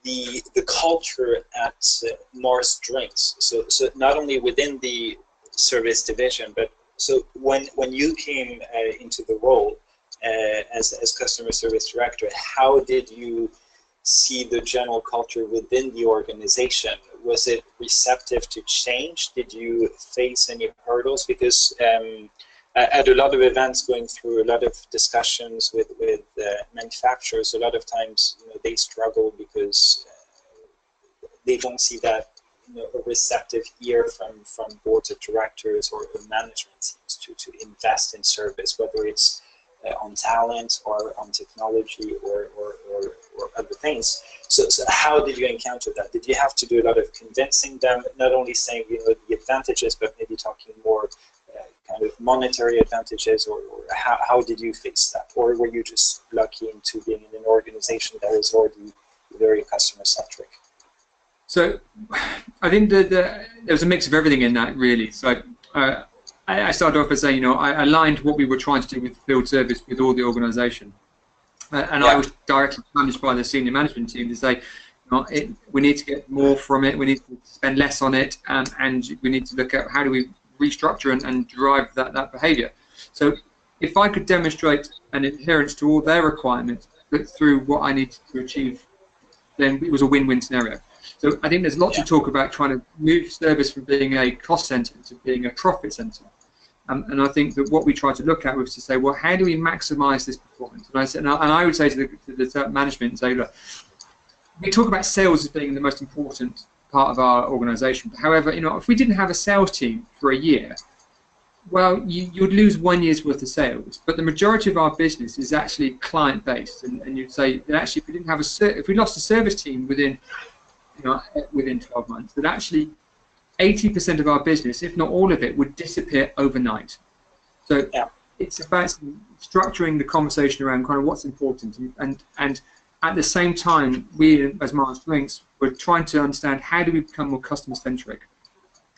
the culture at Mars Drinks. So not only within the service division, but so when you came into the role as customer service director, how did you see the general culture within the organization? Was it receptive to change? Did you face any hurdles? Because at a lot of events, going through a lot of discussions with manufacturers, a lot of times they struggle because they don't see that a receptive ear from boards of directors or management teams to invest in service, whether it's on talent or on technology or other things. So how did you encounter that? Did you have to do a lot of convincing them, not only saying the advantages, but maybe talking more kind of monetary advantages, or how did you face that? Or were you just lucky into being in an organization that was already very customer centric? So I think that there was a mix of everything in that, really. So I started off by saying, I aligned what we were trying to do with field service with all the organisation, and I was directly challenged by the senior management team to say, we need to get more from it, we need to spend less on it, and we need to look at how do we restructure and drive that behaviour. So if I could demonstrate an adherence to all their requirements, but through what I needed to achieve, then it was a win-win scenario. So I think there's lots of talk about trying to move service from being a cost centre to being a profit centre. And I think that what we tried to look at was to say, well, how do we maximise this performance? And I said, and I would say to the management and say, look, we talk about sales as being the most important part of our organisation. However, if we didn't have a sales team for a year, well, you'd lose 1 year's worth of sales. But the majority of our business is actually client-based, and you'd say that actually, if we didn't have if we lost a service team within 12 months, that actually 80% of our business, if not all of it, would disappear overnight. So it's about structuring the conversation around kind of what's important, and at the same time, we as Mars Drinks were trying to understand how do we become more customer-centric,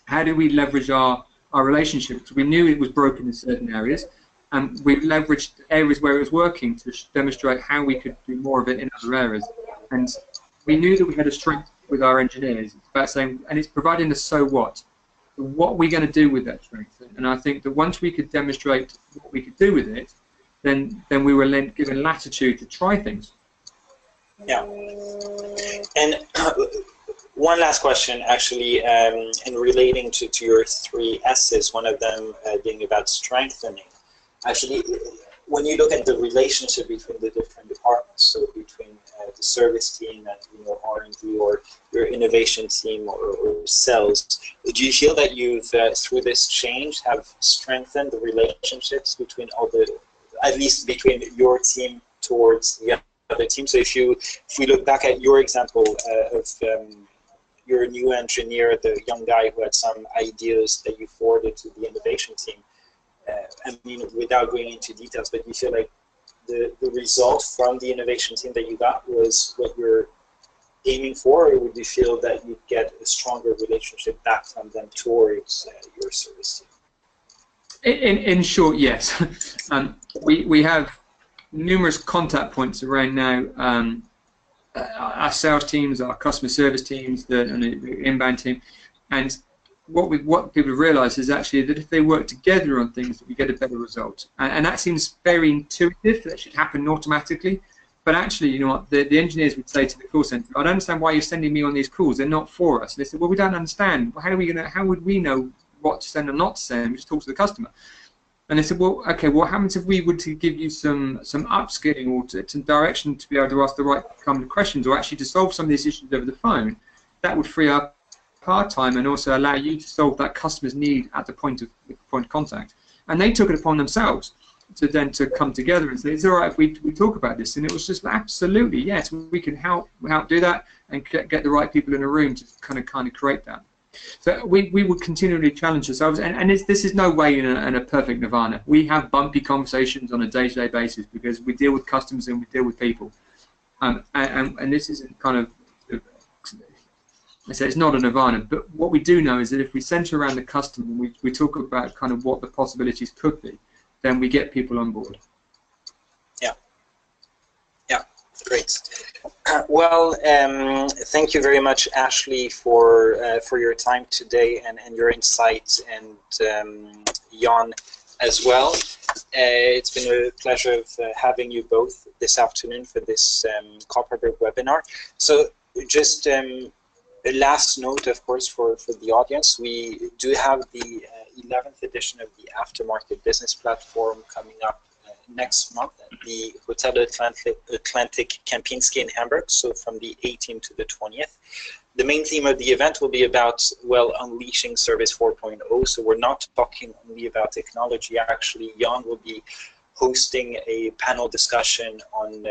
how do we leverage our relationships. We knew it was broken in certain areas, and we leveraged areas where it was working to demonstrate how we could do more of it in other areas. And we knew that we had a strength with our engineers. It's about saying, and it's providing the so what. So what are we going to do with that strength? And I think that once we could demonstrate what we could do with it, then we were given latitude to try things. Yeah. And one last question, actually, in relating to your 3 S's, one of them being about strengthening. Actually, when you look at the relationship between the different departments, so between the service team and R&D or your innovation team or sales, do you feel that you've, through this change, have strengthened the relationships between at least between your team towards the other team? So if we look back at your example of your new engineer, the young guy who had some ideas that you forwarded to the innovation team, I mean, without going into details, but you feel like the result from the innovation team that you got was what you're aiming for, or would you feel that you get a stronger relationship back from them towards your service team? In short, yes. We have numerous contact points around now. Our sales teams, our customer service teams, and the inbound team, and what people realise is actually that if they work together on things, that we get a better result. And that seems very intuitive, that should happen automatically. But actually, you know what, the engineers would say to the call centre, I don't understand why you're sending me on these calls, they're not for us. And they said, well, we don't understand. How would we know what to send or not to send? We just talk to the customer. And they said, well, okay, what happens if we were to give you some upskilling or some direction to be able to ask the right kind of questions, or actually to solve some of these issues over the phone? That would free up our time and also allow you to solve that customer's need at the point of contact. And they took it upon themselves to come together and say, it's all right if we talk about this. And it was just absolutely, yes, we can help do that and get the right people in a room to kind of create that. So we would continually challenge ourselves, and this is no way in a perfect nirvana. We have bumpy conversations on a day-to-day basis because we deal with customers and we deal with people, and this isn't kind of I say it's not a nirvana, but what we do know is that if we center around the customer, we talk about kind of what the possibilities could be, then we get people on board. Yeah. Yeah, great. Well, thank you very much, Ashley, for your time today and your insights, and Jan as well. It's been a pleasure of having you both this afternoon for this Copperberg webinar. So just a last note, of course, for the audience. We do have the 11th edition of the Aftermarket Business Platform coming up next month at the Hotel Atlantic Kempinski in Hamburg, so from the 18th to the 20th. The main theme of the event will be about, well, unleashing Service 4.0, so we're not talking only about technology. Actually, Jan will be hosting a panel discussion on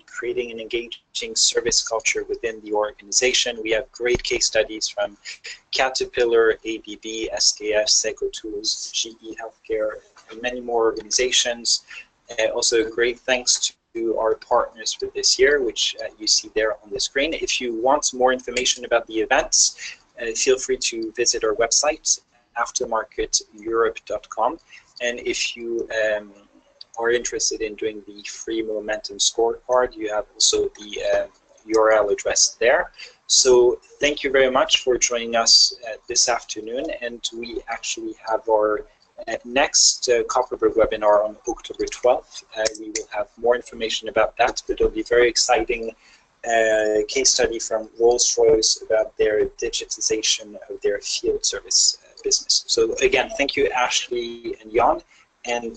creating an engaging service culture within the organization. We have great case studies from Caterpillar, ABB, SKF, Seco Tools, GE Healthcare, and many more organizations. Also, great thanks to our partners for this year, which you see there on the screen. If you want more information about the events, feel free to visit our website, aftermarketeurope.com. And if you are interested in doing the free Momentum scorecard, you have also the URL address there. So thank you very much for joining us this afternoon, and we actually have our next Copperberg webinar on October 12th. We will have more information about that, but it'll be very exciting case study from Rolls-Royce about their digitization of their field service business. So again, thank you, Ashley and Jan, and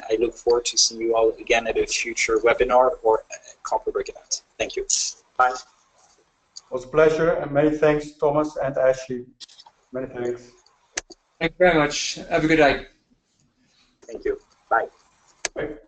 I look forward to seeing you all again at a future webinar or Copperberg event. Thank you. Bye. It was a pleasure, and many thanks, Thomas and Ashley. Many thanks. Thank you very much. Have a good day. Thank you. Bye. Bye.